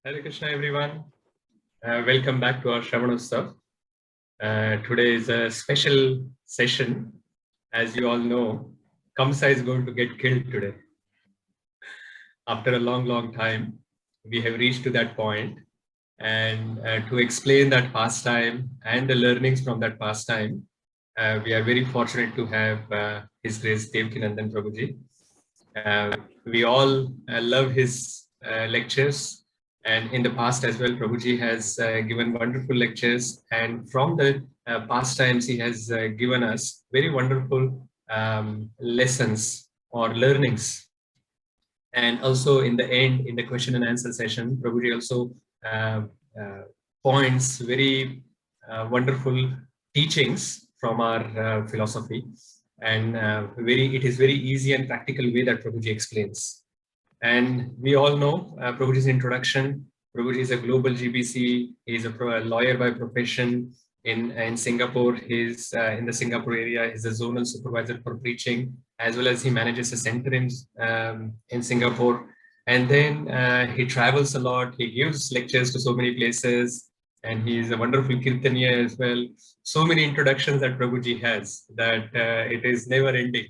Hare Krishna, everyone. Welcome back to our Sravan Utsav. Today is a special session. As you all know, Kamsa is going to get killed today. After a long, long time, we have reached to that point. And to explain that pastime and the learnings from that pastime, we are very fortunate to have His Grace Devakinandan Prabhuji. We all love his lectures, and in the past as well, Prabhuji has given wonderful lectures, and from the past times, he has given us very wonderful lessons or learnings. And also in the end, in the question and answer session, Prabhuji also uh, uh, points very wonderful teachings from our philosophy, and it is very easy and practical way that Prabhuji explains. And we all know Prabhuji's introduction. Prabhuji is a global GBC. He is a lawyer by profession in Singapore. He's in the Singapore area. He's a zonal supervisor for preaching, as well as he manages a center in Singapore. And then he travels a lot. He gives lectures to so many places, and he is a wonderful kirtaniya as well. So many introductions that Prabhuji has that it is never ending.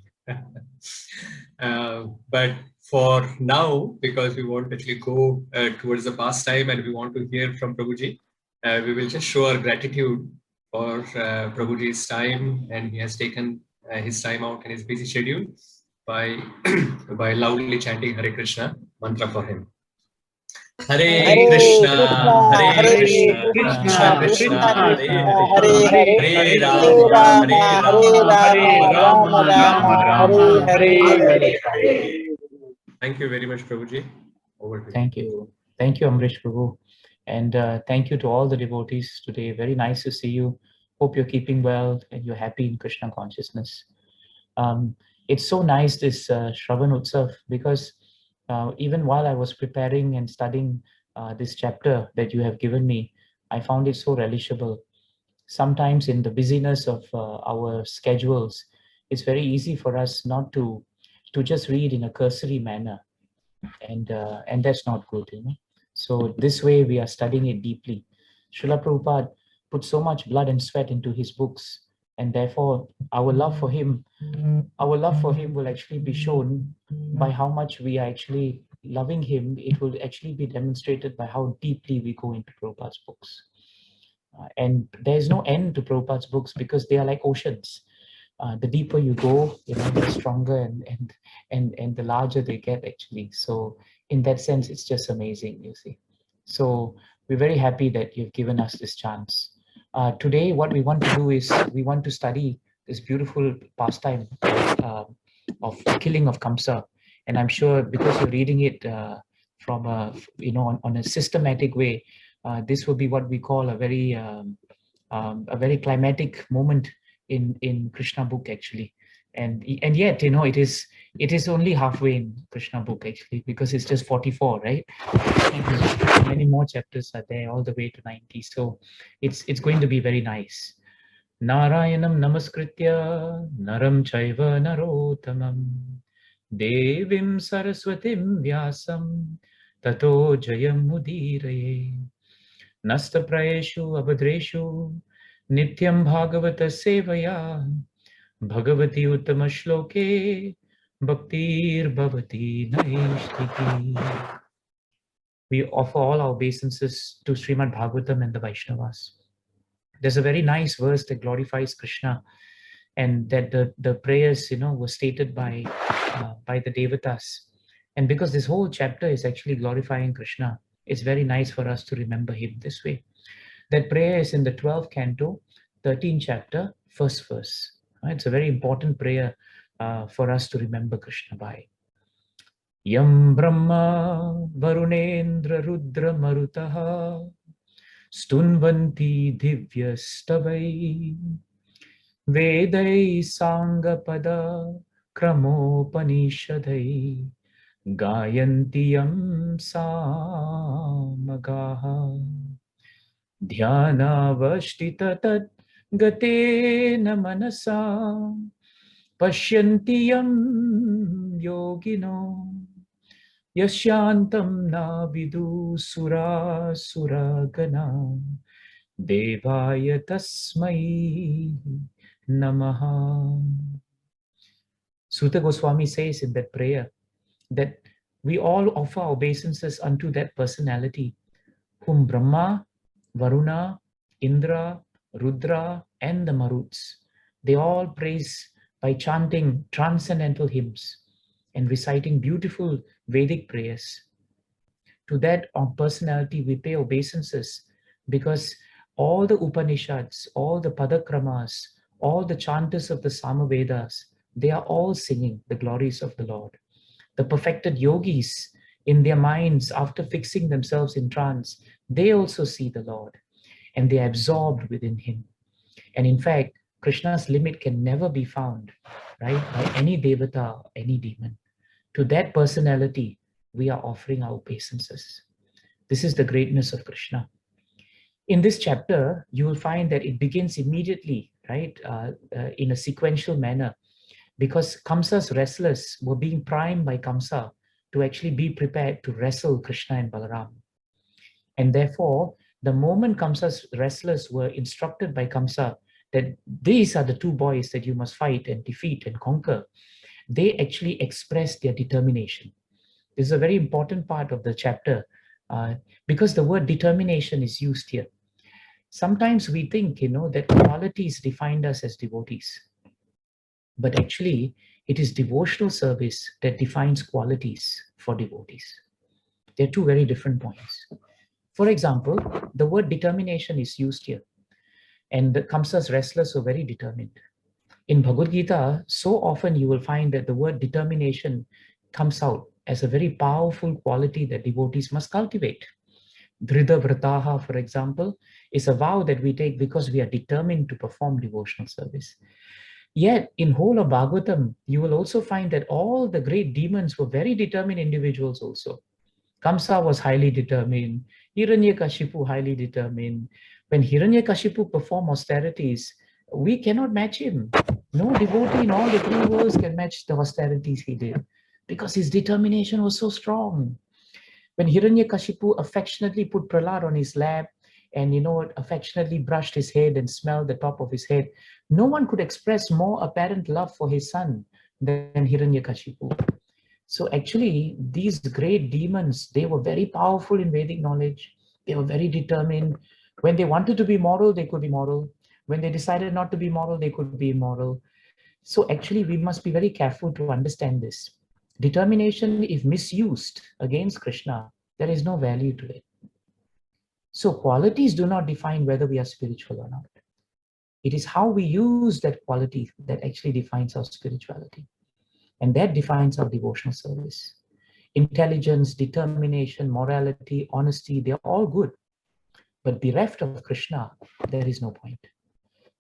But for now, because we want to actually go towards the pastime and we want to hear from Prabhuji, we will just show our gratitude for Prabhuji's time, and he has taken his time out in his busy schedule by by loudly chanting Hare Krishna mantra for him. Hare Krishna, Hare Krishna, Krishna Krishna, Hare Rama, Hare Rama, Hare Hare. Thank you very much, Prabhuji. Over to you. Thank you. Thank you, Amrish Prabhu. And thank you to all the devotees today. Very nice to see you. Hope you're keeping well and you're happy in Krishna consciousness. It's so nice, this Sravan Utsav, because even while I was preparing and studying this chapter that you have given me, I found it so relishable. Sometimes in the busyness of our schedules, it's very easy for us not to just read in a cursory manner. And that's not good, you know. So this way we are studying it deeply. Srila Prabhupada put so much blood and sweat into his books, and therefore our love for him will actually be shown by how much we are actually loving him. It will actually be demonstrated by how deeply we go into Prabhupada's books. And there's no end to Prabhupada's books because they are like oceans. The deeper you go, you know, the stronger and the larger they get actually. So in that sense, it's just amazing, you see. So we're very happy that you've given us this chance. Today, what we want to do is we want to study this beautiful pastime of Killing of Kamsa. And I'm sure because you're reading it from a, you know, on a systematic way, this will be what we call a very climatic moment in Krishna Book actually. And yet, you know, it is only halfway in Krishna Book actually, because it's just 44, right? And many more chapters are there all the way to 90. So it's going to be very nice. Narayanam namaskritya naram chaiva narotamam devim saraswatim vyasam tato jayam mudiraye nasta prayeshu abhadreshu nityam bhagavata sevaya bhagavati uttama shloke bhaktir bhavati naishtiki. We offer all our obeisances to Srimad Bhagavatam and the Vaishnavas. There's a very nice verse that glorifies Krishna, and that the prayers, you know, were stated by the Devatas. And because this whole chapter is actually glorifying Krishna, it's very nice for us to remember him this way. That prayer is in the 12th canto, 13th chapter, 1st verse. It's a very important prayer for us to remember Krishna by. Yam Brahma Varunendra Rudra Marutaha Stunvanti Divyastavai Vedai Sangapada Kramopanishadai Gayanti Yam Samagaha Dhyanavashtita tad gatena manasa Pashyanti yam yogino Yashyantam na vidu sura suragana devaya tasmai namaha. Suta Goswami says in that prayer that we all offer obeisances unto that personality whom Brahma, Varuna, Indra, Rudra, and the Maruts, they all praise by chanting transcendental hymns and reciting beautiful Vedic prayers. To that personality we pay obeisances because all the Upanishads, all the Padakramas, all the chanters of the Samavedas, they are all singing the glories of the Lord. The perfected yogis, in their minds, after fixing themselves in trance, they also see the Lord and they are absorbed within Him. And in fact, Krishna's limit can never be found, right, by any devata, any demon. To that personality, we are offering our obeisances. This is the greatness of Krishna. In this chapter, you will find that it begins immediately, right, in a sequential manner, because Kamsa's wrestlers were being primed by Kamsa to actually be prepared to wrestle Krishna and Balaram. And therefore, the moment Kamsa's wrestlers were instructed by Kamsa that these are the two boys that you must fight and defeat and conquer, they actually expressed their determination. This is a very important part of the chapter because the word determination is used here. Sometimes we think, that qualities defined us as devotees. But actually, it is devotional service that defines qualities for devotees. They're two very different points. For example, the word determination is used here, and the Kamsa's wrestlers were very determined. In Bhagavad Gita, so often you will find that the word determination comes out as a very powerful quality that devotees must cultivate. Dhrida Vrataha, for example, is a vow that we take because we are determined to perform devotional service. Yet, in whole of Bhagavatam, you will also find that all the great demons were very determined individuals also. Kamsa was highly determined, Hiranyakashipu highly determined. When Hiranyakashipu performed austerities, we cannot match him. No devotee in all the three worlds can match the austerities he did because his determination was so strong. When Hiranyakashipu affectionately put Prahlad on his lap and affectionately brushed his head and smelled the top of his head, no one could express more apparent love for his son than Hiranyakashipu. So actually, these great demons, they were very powerful in Vedic knowledge. They were very determined. When they wanted to be moral, they could be moral. When they decided not to be moral, they could be immoral. So actually, we must be very careful to understand this. Determination, if misused against Krishna, there is no value to it. So qualities do not define whether we are spiritual or not. It is how we use that quality that actually defines our spirituality. And that defines our devotional service. Intelligence, determination, morality, honesty, they're all good. But bereft of Krishna, there is no point.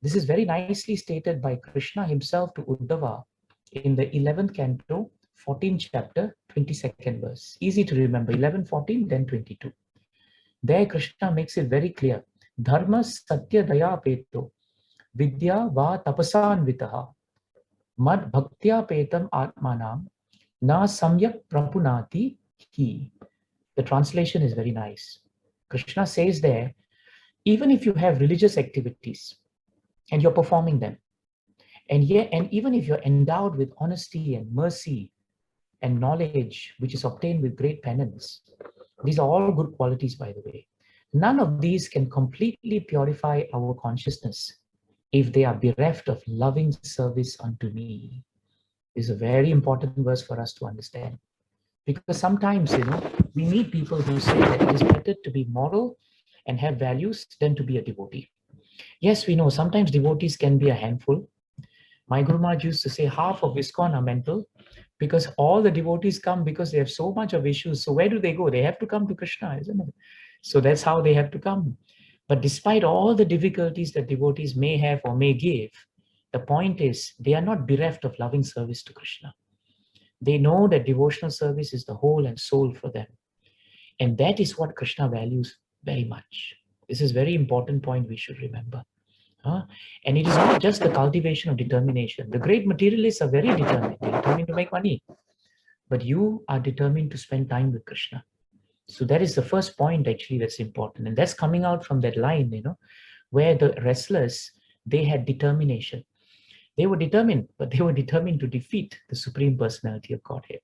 This is very nicely stated by Krishna himself to Uddhava in the 11th canto, 14th chapter, 22nd verse. Easy to remember, 11, 14, then 22. There Krishna makes it very clear. Dharma satya daya peto vidya va tapasan vitaha mad bhaktya petam atmanam na samyak prapunati hi. The translation is very nice. Krishna says there, even if you have religious activities and you're performing them, and even if you're endowed with honesty and mercy and knowledge, which is obtained with great penance, these are all good qualities, by the way. None of these can completely purify our consciousness if they are bereft of loving service unto me. This is a very important verse for us to understand. Because sometimes, we meet people who say that it is better to be moral and have values than to be a devotee. Yes, we know sometimes devotees can be a handful. My Guru Maharaj used to say half of ISKCON are mental because all the devotees come because they have so much of issues. So where do they go? They have to come to Krishna, isn't it? So that's how they have to come. But despite all the difficulties that devotees may have or may give, the point is they are not bereft of loving service to Krishna. They know that devotional service is the whole and soul for them. And that is what Krishna values very much. This is a very important point we should remember. And it is not just the cultivation of determination. The great materialists are very determined. They're determined to make money. but you are determined to spend time with Krishna. So that is the first point actually that's important. And that's coming out from that line, where the wrestlers, they had determination. They were determined, but they were determined to defeat the Supreme Personality of Godhead.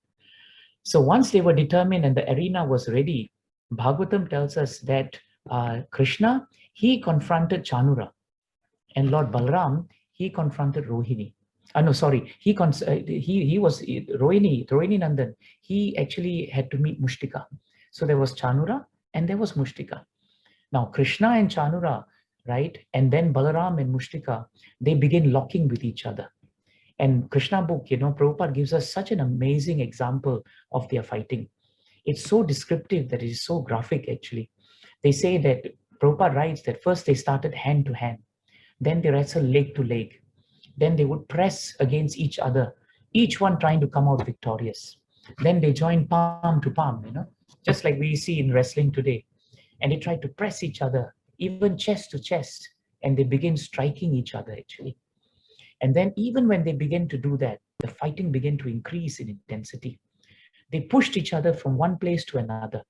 So once they were determined and the arena was ready, Bhagavatam tells us that Krishna, he confronted Chanura, and Lord Balram, he confronted Rohini. No, sorry, he was Rohini-Nandan. He actually had to meet Mushtika. So there was Chanura and there was Mushtika. Now Krishna and Chanura, right, and then Balaram and Mushtika, they begin locking with each other. And Krishna Book, Prabhupada gives us such an amazing example of their fighting. It's so descriptive that it is so graphic actually. They say that, Prabhupada writes that first they started hand to hand, then they wrestled leg to leg, then they would press against each other, each one trying to come out victorious. Then they joined palm to palm, just like we see in wrestling today. And they tried to press each other, even chest to chest, and they begin striking each other actually. And then even when they begin to do that, the fighting began to increase in intensity. They pushed each other from one place to another.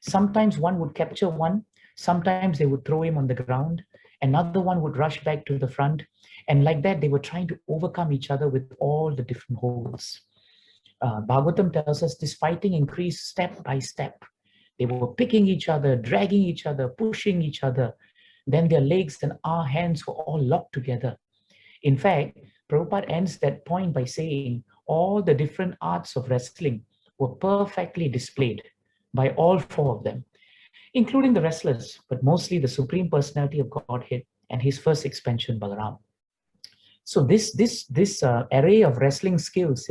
Sometimes one would capture one, sometimes they would throw him on the ground, another one would rush back to the front, and like that they were trying to overcome each other with all the different holds. Bhagavatam tells us this fighting increased step by step. They were picking each other, dragging each other, pushing each other. Then their legs and our hands were all locked together. In fact, Prabhupada ends that point by saying all the different arts of wrestling were perfectly displayed by all four of them, including the wrestlers, but mostly the Supreme Personality of Godhead and his first expansion, Balaram. So this array of wrestling skills,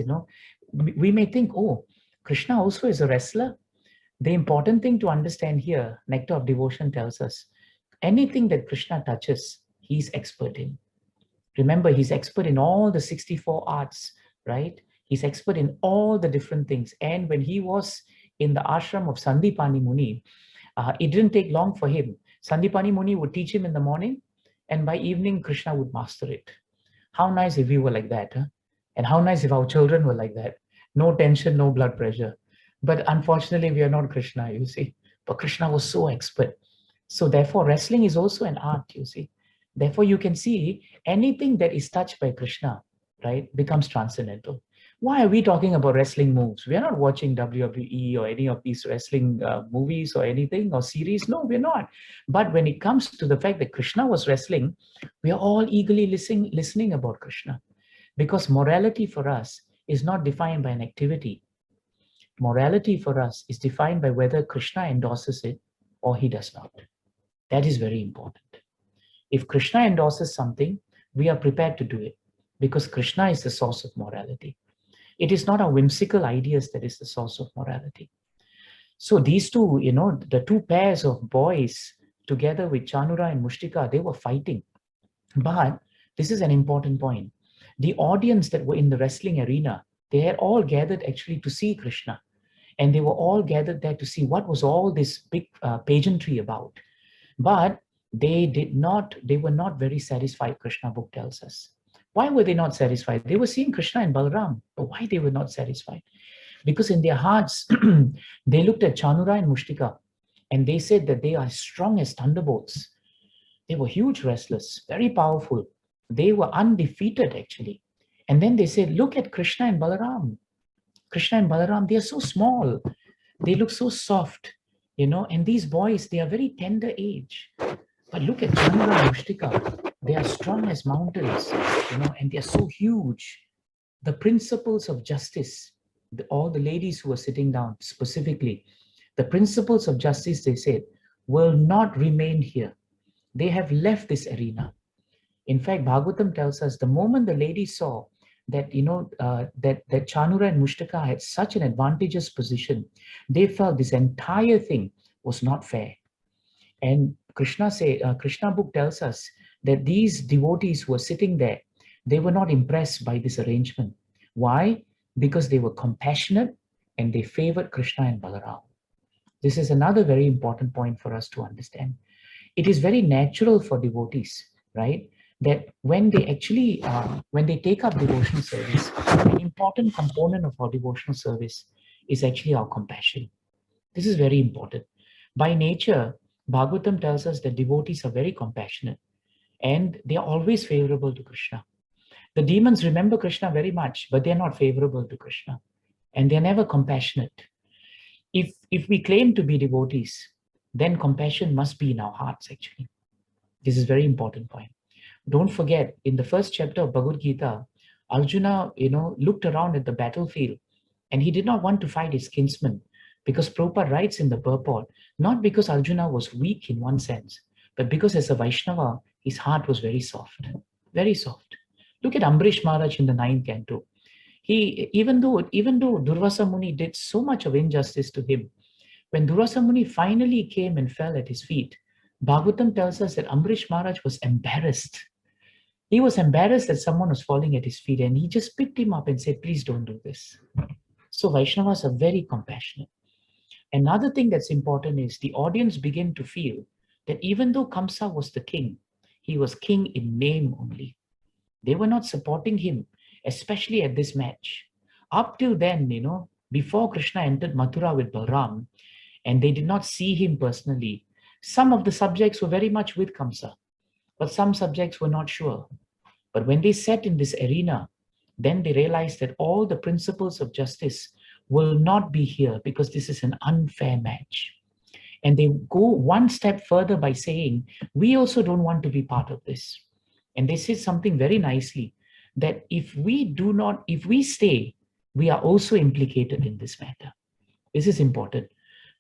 we may think, oh, Krishna also is a wrestler. The important thing to understand here, Nectar of Devotion tells us, anything that Krishna touches, he's expert in. Remember, he's expert in all the 64 arts, right? He's expert in all the different things. And when he was in the ashram of Sandipani Muni, it didn't take long for him. Sandipani Muni would teach him in the morning, and by evening, Krishna would master it. How nice if we were like that, huh? And how nice if our children were like that. No tension, no blood pressure. But unfortunately, we are not Krishna, you see. But Krishna was so expert. So therefore, wrestling is also an art, you see. Therefore, you can see anything that is touched by Krishna, right, becomes transcendental. Why are we talking about wrestling moves? We are not watching WWE or any of these wrestling movies or anything or series. No, we're not. But when it comes to the fact that Krishna was wrestling, we are all eagerly listening about Krishna. Because morality for us is not defined by an activity. Morality for us is defined by whether Krishna endorses it or he does not. That is very important. If Krishna endorses something, we are prepared to do it because Krishna is the source of morality. It is not our whimsical ideas that is the source of morality. So these two, the two pairs of boys together with Chanura and Mushtika, they were fighting. But this is an important point. The audience that were in the wrestling arena, they had all gathered actually to see Krishna. And they were all gathered there to see what was all this big pageantry about. But they were not very satisfied, Krishna Book tells us. Why were they not satisfied? They were seeing Krishna and Balaram, but why they were not satisfied? Because in their hearts, they looked at Chanura and Mushtika, and they said that they are strong as thunderbolts. They were huge wrestlers, very powerful. They were undefeated, actually. And then they said, look at Krishna and Balaram. Krishna and Balaram, they are so small. They look so soft, and these boys, they are very tender age. But look at Chanura and Mushtika. They are strong as mountains, and they are so huge. The principles of justice, all the ladies who were sitting down specifically, the principles of justice, they said, will not remain here. They have left this arena. In fact, Bhagavatam tells us the moment the ladies saw that, that Chanura and Mushtika had such an advantageous position, they felt this entire thing was not fair. And Krishna Book tells us that these devotees who were sitting there, they were not impressed by this arrangement. Why? Because they were compassionate and they favored Krishna and Balaram. This is another very important point for us to understand. It is very natural for devotees, right? That when they take up devotional service, an important component of our devotional service is actually our compassion. This is very important. By nature, Bhagavatam tells us that devotees are very compassionate and they are always favorable to Krishna. The demons remember Krishna very much, but they are not favorable to Krishna and they are never compassionate. If we claim to be devotees, then compassion must be in our hearts actually. This is a very important point. Don't forget, in the first chapter of Bhagavad Gita, Arjuna, looked around at the battlefield and he did not want to fight his kinsman because Prabhupada writes in the purport, not because Arjuna was weak in one sense, but because as a Vaishnava, his heart was very soft, very soft. Look at Ambrish Maharaj in the 9th canto. Even though Durvasa Muni did so much of injustice to him, when Durvasa Muni finally came and fell at his feet, Bhagavatam tells us that Ambrish Maharaj was embarrassed. He was embarrassed that someone was falling at his feet and he just picked him up and said, please don't do this. So Vaishnavas are very compassionate. Another thing that's important is the audience begin to feel that even though Kamsa was the king, he was king in name only. They were not supporting him, especially at this match. Up till then, before Krishna entered Mathura with Balram, and they did not see him personally, some of the subjects were very much with Kamsa, but some subjects were not sure. But when they sat in this arena, then they realized that all the principles of justice will not be here because this is an unfair match. And they go one step further by saying, we also don't want to be part of this. And they say something very nicely, that if we stay, we are also implicated in this matter. This is important.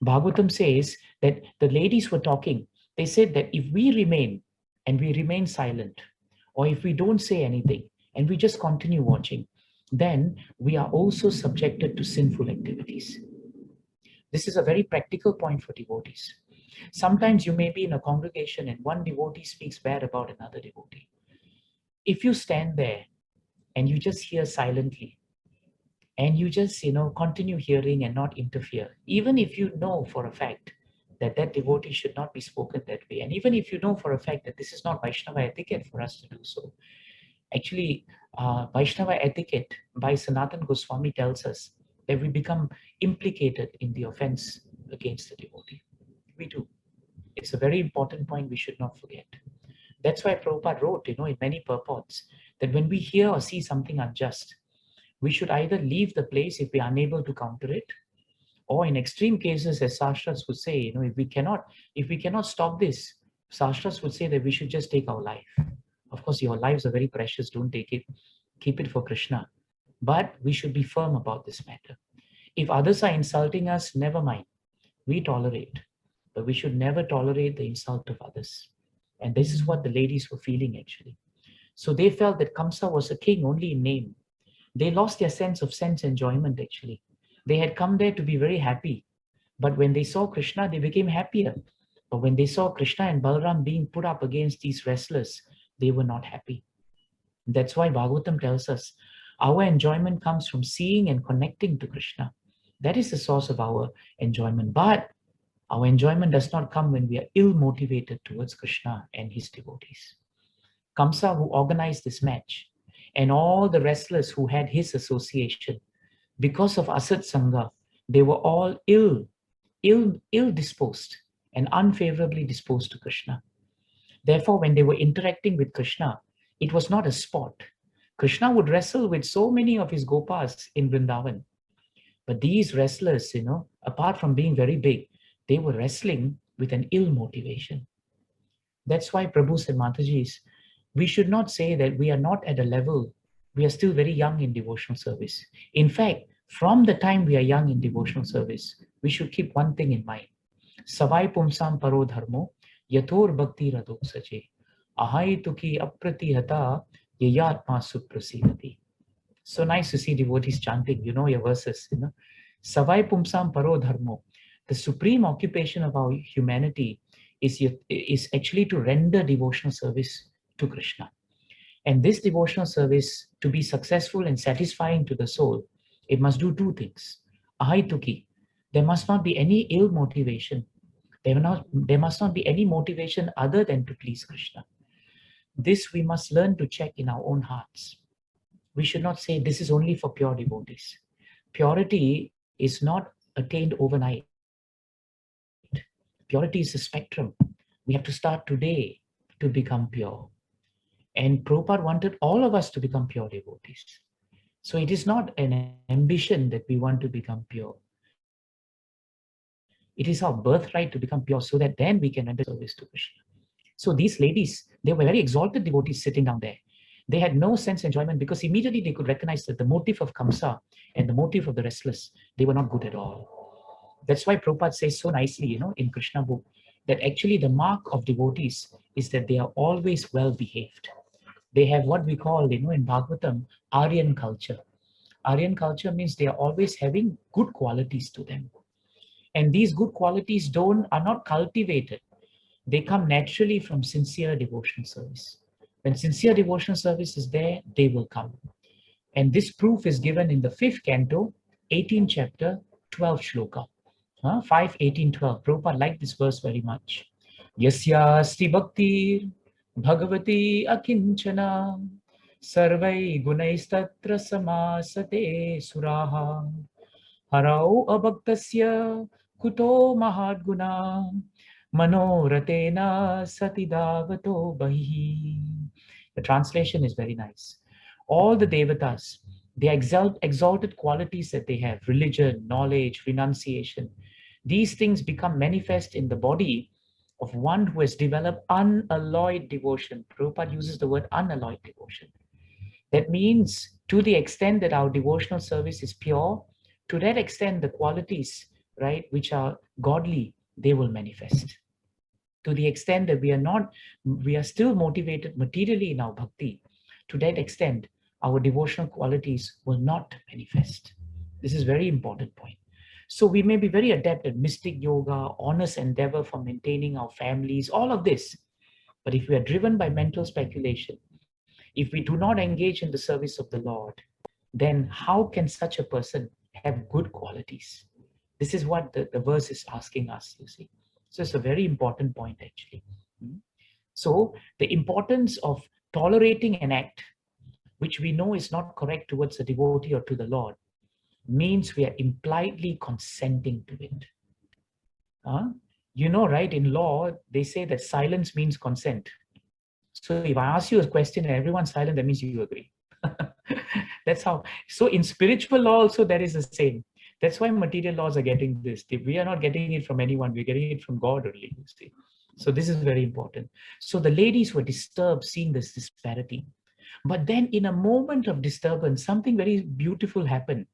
Bhagavatam says that the ladies were talking. They said that if we remain and we remain silent, or if we don't say anything and we just continue watching, then we are also subjected to sinful activities. This is a very practical point for devotees. Sometimes you may be in a congregation and one devotee speaks bad about another devotee. If you stand there and you just hear silently, and you just continue hearing and not interfere, even if you know for a fact that that devotee should not be spoken that way, and even if you know for a fact that this is not Vaishnava etiquette for us to do so. Actually, Vaishnava etiquette by Sanatana Goswami tells us that we become implicated in the offense against the devotee. We do. It's a very important point we should not forget. That's why Prabhupada wrote, in many purports, that when we hear or see something unjust, we should either leave the place if we are unable to counter it, or in extreme cases, as Shastras would say, if we cannot stop this, Shastras would say that we should just take our life. Of course, your lives are very precious. Don't take it. Keep it for Krishna. But we should be firm about this matter. If others are insulting us, never mind. We tolerate. But we should never tolerate the insult of others. And this is what the ladies were feeling actually. So they felt that Kamsa was a king only in name. They lost their sense of sense enjoyment actually. They had come there to be very happy. But when they saw Krishna, they became happier. But when they saw Krishna and Balaram being put up against these wrestlers, they were not happy. That's why Bhagavatam tells us our enjoyment comes from seeing and connecting to Krishna. That is the source of our enjoyment. But our enjoyment does not come when we are ill-motivated towards Krishna and his devotees. Kamsa, who organized this match, and all the wrestlers who had his association, because of Asat Sangha, they were all ill-disposed and unfavorably disposed to Krishna. Therefore, when they were interacting with Krishna, it was not a sport. Krishna would wrestle with so many of his gopas in Vrindavan. But these wrestlers, apart from being very big, they were wrestling with an ill motivation. That's why Prabhu said, Matajis, we should not say that we are not at a level, we are still very young in devotional service. In fact, from the time we are young in devotional service, we should keep one thing in mind. Savai pumsam paro dharmo, yathor bhakti radok sache, ahai tuki apratihata yayatma suprasidati. So nice to see devotees chanting, your verses, Savai pumsam paro dharmo. The supreme occupation of our humanity is actually to render devotional service to Krishna. And this devotional service, to be successful and satisfying to the soul, it must do two things. Ahaituki, there must not be any ill motivation. There must not be any motivation other than to please Krishna. This we must learn to check in our own hearts. We should not say this is only for pure devotees. Purity is not attained overnight. Purity is a spectrum. We have to start today to become pure. And Prabhupada wanted all of us to become pure devotees. So it is not an ambition that we want to become pure. It is our birthright to become pure so that then we can render service to Krishna. So these ladies, they were very exalted devotees sitting down there. They had no sense enjoyment because immediately they could recognize that the motive of Kamsa and the motive of the restless, they were not good at all. That's why Prabhupada says so nicely, in Krishna Book, that actually the mark of devotees is that they are always well behaved. They have what we call, in Bhagavatam, Aryan culture. Aryan culture means they are always having good qualities to them. And these good qualities are not cultivated. They come naturally from sincere devotional service. When sincere devotional service is there, they will come. And this proof is given in the 5th canto, 18th chapter, 12th shloka. 5, 18, 12. Prabhupada liked this verse very much. Yasyasti bhakti bhagavati akinchana sarvai gunaistatra samasate suraha harau abhaktasya kuto mahadguna manoratena satidavato bahi. The translation is very nice. All the devatas, the exalted qualities that they have, religion, knowledge, renunciation, these things become manifest in the body of one who has developed unalloyed devotion. Prabhupada uses the word unalloyed devotion. That means to the extent that our devotional service is pure, to that extent the qualities, right, which are godly, they will manifest. To the extent that we are still motivated materially in our bhakti, to that extent, our devotional qualities will not manifest. This is a very important point. So we may be very adept at mystic yoga, honest endeavor for maintaining our families, all of this. But if we are driven by mental speculation, if we do not engage in the service of the Lord, then how can such a person have good qualities? This is what the verse is asking us, you see. So it's a very important point, actually. So the importance of tolerating an act which we know is not correct towards a devotee or to the Lord means we are impliedly consenting to it. Right, in law, they say that silence means consent. So if I ask you a question and everyone's silent, that means you agree. That's how. So in spiritual law also, that is the same. That's why material laws are getting this. We are not getting it from anyone. We're getting it from God only, you see. So this is very important. So the ladies were disturbed seeing this disparity. But then in a moment of disturbance, something very beautiful happened.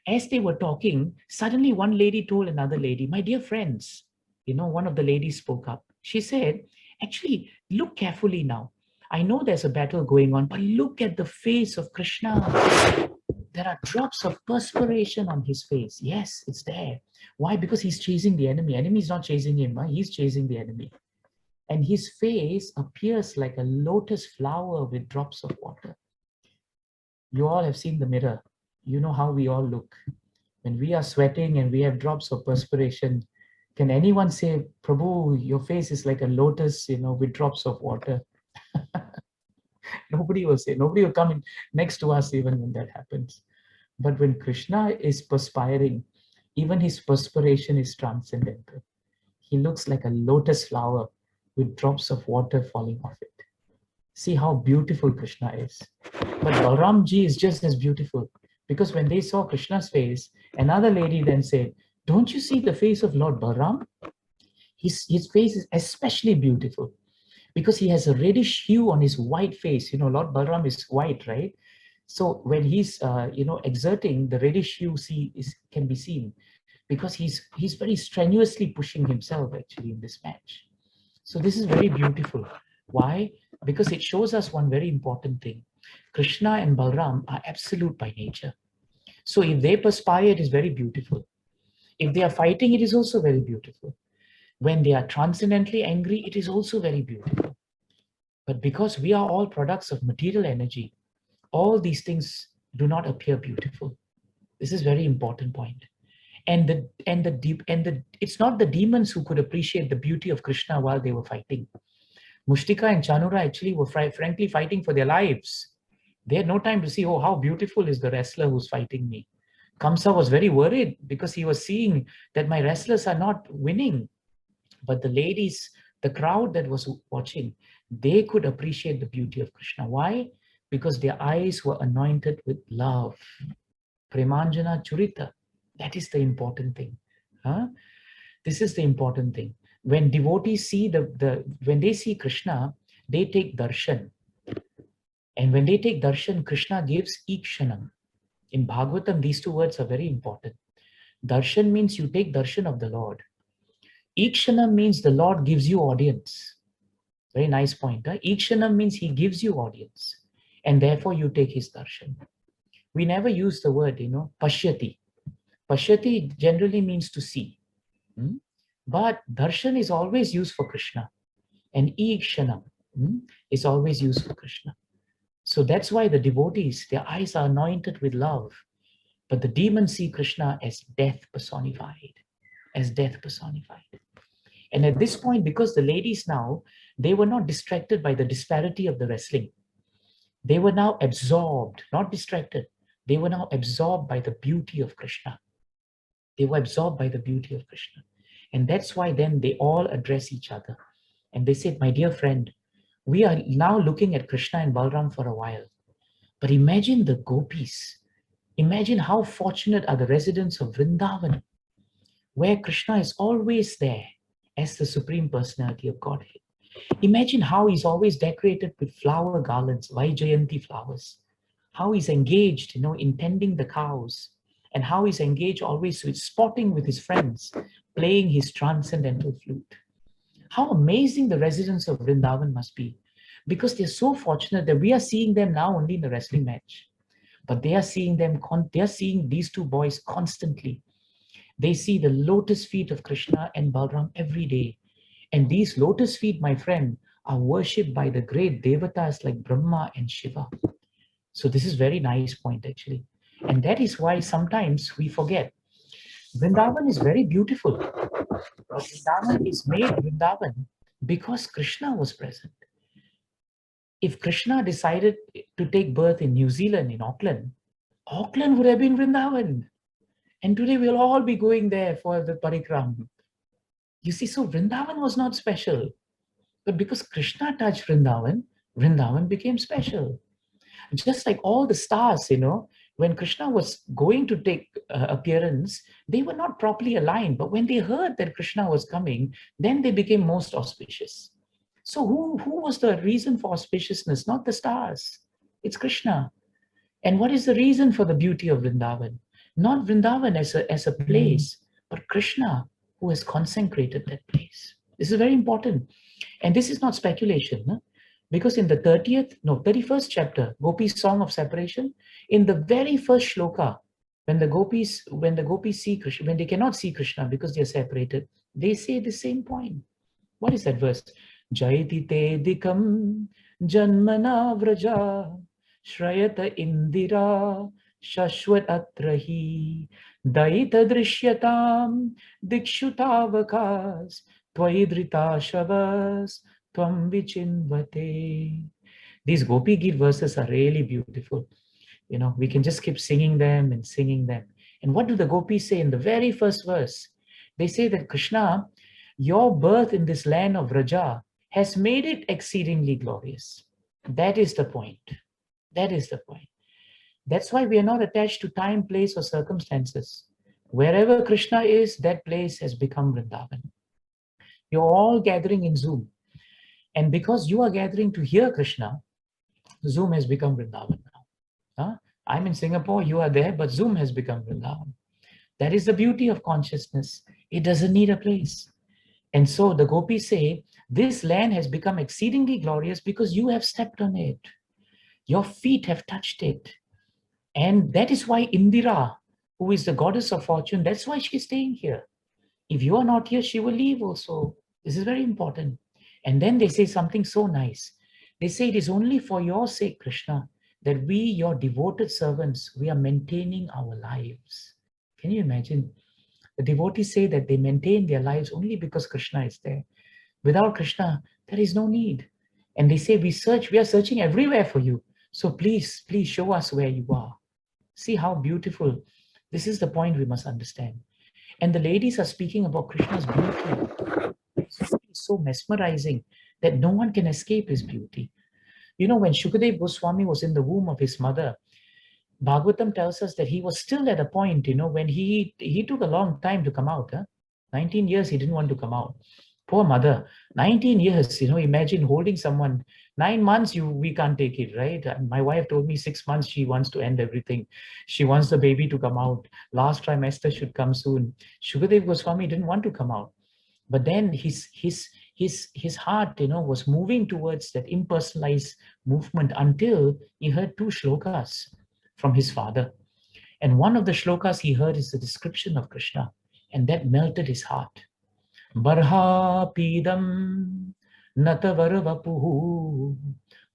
As they were talking, suddenly one lady told another lady, my dear friends, one of the ladies spoke up. She said, actually, look carefully now. I know there's a battle going on, but look at the face of Krishna. There are drops of perspiration on his face. Yes, it's there. Why? Because he's chasing the enemy. Enemy is not chasing him. He's chasing the enemy. And his face appears like a lotus flower with drops of water. You all have seen the mirror. You know how we all look. When we are sweating and we have drops of perspiration, can anyone say, Prabhu, your face is like a lotus, with drops of water? Nobody will say. Nobody will come in next to us even when that happens. But when Krishna is perspiring, even his perspiration is transcendental. He looks like a lotus flower with drops of water falling off it. See how beautiful Krishna is. But Balramji is just as beautiful, because when they saw Krishna's face, another lady then said, don't you see the face of Lord Balram? His face is especially beautiful because he has a reddish hue on his white face. Lord Balram is white, right? So when he's, exerting, the reddish hue can be seen because he's very strenuously pushing himself actually in this match. So this is very beautiful. Why? Because it shows us one very important thing. Krishna and Balram are absolute by nature. So if they perspire, it is very beautiful. If they are fighting, it is also very beautiful. When they are transcendently angry, it is also very beautiful. But because we are all products of material energy, all these things do not appear beautiful. This is a very important point. And it's not the demons who could appreciate the beauty of Krishna while they were fighting. Mushtika and Chanura actually were frankly fighting for their lives. They had no time to see, oh, how beautiful is the wrestler who's fighting me. Kamsa was very worried because he was seeing that my wrestlers are not winning. But the ladies, the crowd that was watching, they could appreciate the beauty of Krishna. Why? Because their eyes were anointed with love. Premanjana Churita. That is the important thing. Huh? This is the important thing. When devotees see when they see Krishna, they take darshan. And when they take darshan, Krishna gives ikshanam. In Bhagavatam, these two words are very important. Darshan means you take darshan of the Lord. Ikshanam means the Lord gives you audience. Very nice point. Huh? Ikshanam means he gives you audience. And therefore you take his darshan. We never use the word, pashyati. Pashyati generally means to see. But darshan is always used for Krishna. And ikshanam is always used for Krishna. So that's why the devotees, their eyes are anointed with love. But the demons see Krishna as death personified. As death personified. And at this point, because the ladies now, they were not distracted by the disparity of the wrestling. They were now absorbed, not distracted. They were now absorbed by the beauty of Krishna. They were absorbed by the beauty of Krishna. And that's why then they all address each other. And they said, my dear friend, we are now looking at Krishna and Balram for a while. But imagine the gopis. Imagine how fortunate are the residents of Vrindavan, where Krishna is always there as the Supreme Personality of Godhead. Imagine how he's always decorated with flower garlands, Vaijayanti flowers. How he's engaged, in tending the cows. And how he's engaged always with sporting with his friends, playing his transcendental flute. How amazing the residents of Vrindavan must be. Because they're so fortunate that we are seeing them now only in the wrestling match. But they are seeing these two boys constantly. They see the lotus feet of Krishna and Balram every day. And these lotus feet, my friend, are worshipped by the great devatas like Brahma and Shiva. So this is very nice point actually. And that is why sometimes we forget. Vrindavan is very beautiful. Vrindavan is made Vrindavan because Krishna was present. If Krishna decided to take birth in New Zealand, in Auckland would have been Vrindavan. And today we'll all be going there for the parikram. You see, so Vrindavan was not special. But because Krishna touched Vrindavan, Vrindavan became special. Just like all the stars, when Krishna was going to take appearance, they were not properly aligned. But when they heard that Krishna was coming, then they became most auspicious. So who was the reason for auspiciousness? Not the stars. It's Krishna. And what is the reason for the beauty of Vrindavan? Not Vrindavan as a place, but Krishna who has consecrated that place. This is very important. And this is not speculation. Huh? Because in the 31st chapter, Gopi's Song of Separation, in the very first shloka, when the gopis see Krishna, when they cannot see Krishna because they are separated, they say the same point. What is that verse? Jayati te dikam janmana vraja shrayata indira shashwat atrahi daita drishyatam dikshutavakas tvaidrita shavas tvam vichinvate. These Gopi Geet verses are really beautiful. We can just keep singing them and singing them. And what do the gopis say in the very first verse? They say that Krishna, your birth in this land of Vraja has made it exceedingly glorious. That is the point. That is the point. That's why we are not attached to time, place, or circumstances. Wherever Krishna is, that place has become Vrindavan. You're all gathering in Zoom. And because you are gathering to hear Krishna, Zoom has become Vrindavan now. Huh? I'm in Singapore, you are there, but Zoom has become Vrindavan. That is the beauty of consciousness. It doesn't need a place. And so the gopis say, this land has become exceedingly glorious because you have stepped on it. Your feet have touched it. And that is why Indira, who is the goddess of fortune, that's why she's staying here. If you are not here, she will leave also. This is very important. And then they say something so nice. They say it is only for your sake, Krishna, that we, your devoted servants, we are maintaining our lives. Can you imagine? The devotees say that they maintain their lives only because Krishna is there. Without Krishna, there is no need. And they say, we are searching everywhere for you. So please show us where you are. See how beautiful This is the point we must understand. And the ladies are speaking about Krishna's beauty. It's so mesmerizing that no one can escape his beauty. You know, when Shukadev Goswami was in the womb of his mother, Bhagavatam tells us that he was still at a point, when he took a long time to come out. 19 years he didn't want to come out. Poor mother, 19 years, imagine holding someone. 9 months, we can't take it, right? And my wife told me 6 months she wants to end everything. She wants the baby to come out. Last trimester should come soon. Shukadev Goswami didn't want to come out. But then his heart, was moving towards that impersonalized movement until he heard 2 shlokas from his father. And one of the shlokas he heard is the description of Krishna, and that melted his heart. Barha pidam natavarvapuhu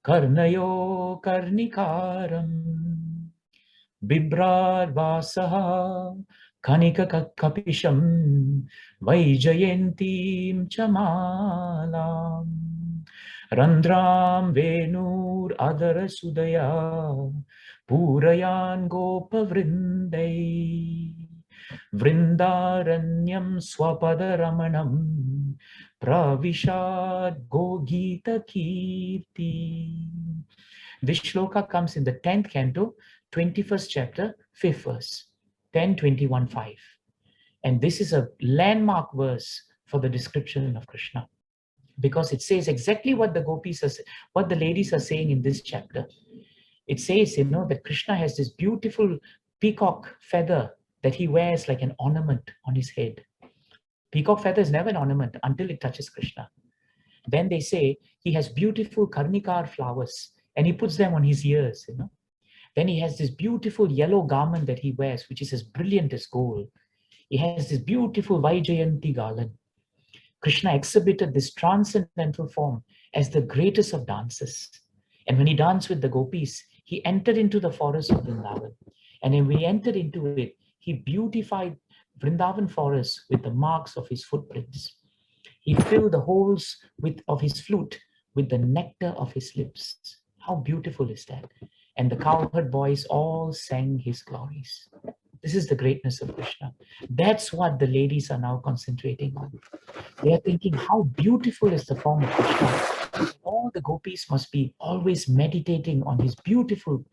karnayo karnikaram bibrar vasaha kanika kapisham vaijayantim chamalam randram venur adara sudaya purayan gopavrindai Vrindaranyam Swapadaramanam Pravishad Gogita Kirti. This shloka comes in the 10th canto, 21st chapter, 5th verse, 10:21:5. And this is a landmark verse for the description of Krishna, because it says exactly what what the ladies are saying in this chapter. It says, that Krishna has this beautiful peacock feather that he wears like an ornament on his head. Peacock feather is never an ornament until it touches Krishna. Then they say he has beautiful karnikar flowers and he puts them on his ears, Then he has this beautiful yellow garment that he wears, which is as brilliant as gold. He has this beautiful Vaijayanti garland. Krishna exhibited this transcendental form as the greatest of dances. And when he danced with the gopis, he entered into the forest of Vrindavan. And when he entered into it, he beautified Vrindavan forest with the marks of his footprints. He filled the holes of his flute with the nectar of his lips. How beautiful is that? And the cowherd boys all sang his glories. This is the greatness of Krishna. That's what the ladies are now concentrating on. They are thinking, how beautiful is the form of Krishna. All the gopis must be always meditating on his beautiful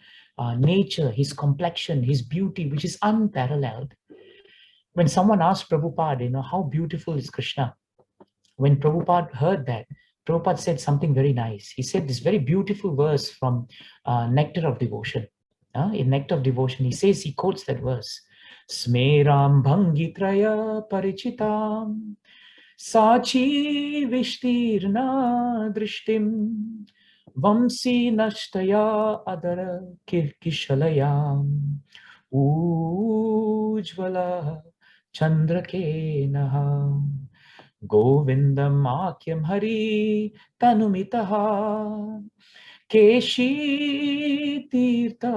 nature, his complexion, his beauty, which is unparalleled. When someone asked Prabhupada, how beautiful is Krishna? When Prabhupada heard that, Prabhupada said something very nice. He said this very beautiful verse from Nectar of Devotion. In Nectar of Devotion, he quotes that verse. Smeram bhangitraya parichitam sachi vishtirna drishtim vamsi nashtaya adara kirkishalayam ujvala chandrakenaha govindam akyam hari tanumitaha Keshi tirtha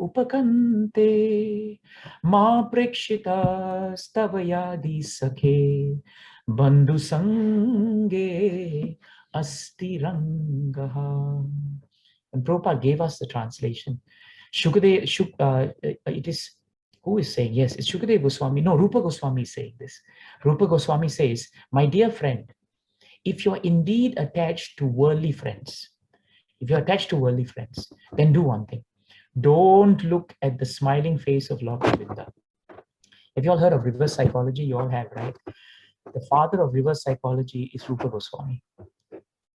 upakante ma prekshita stavayadi sakhe bandhu sange astirangaha. And Prabhupada gave us the translation. It is, who is saying? Yes, it's Shukadev Goswami. No, Rupa Goswami is saying this. Rupa Goswami says, my dear friend, if you're indeed attached to worldly friends, then do one thing. Don't look at the smiling face of Lord Govinda. Have you all heard of reverse psychology? You all have, right? The father of reverse psychology is Rupa Goswami.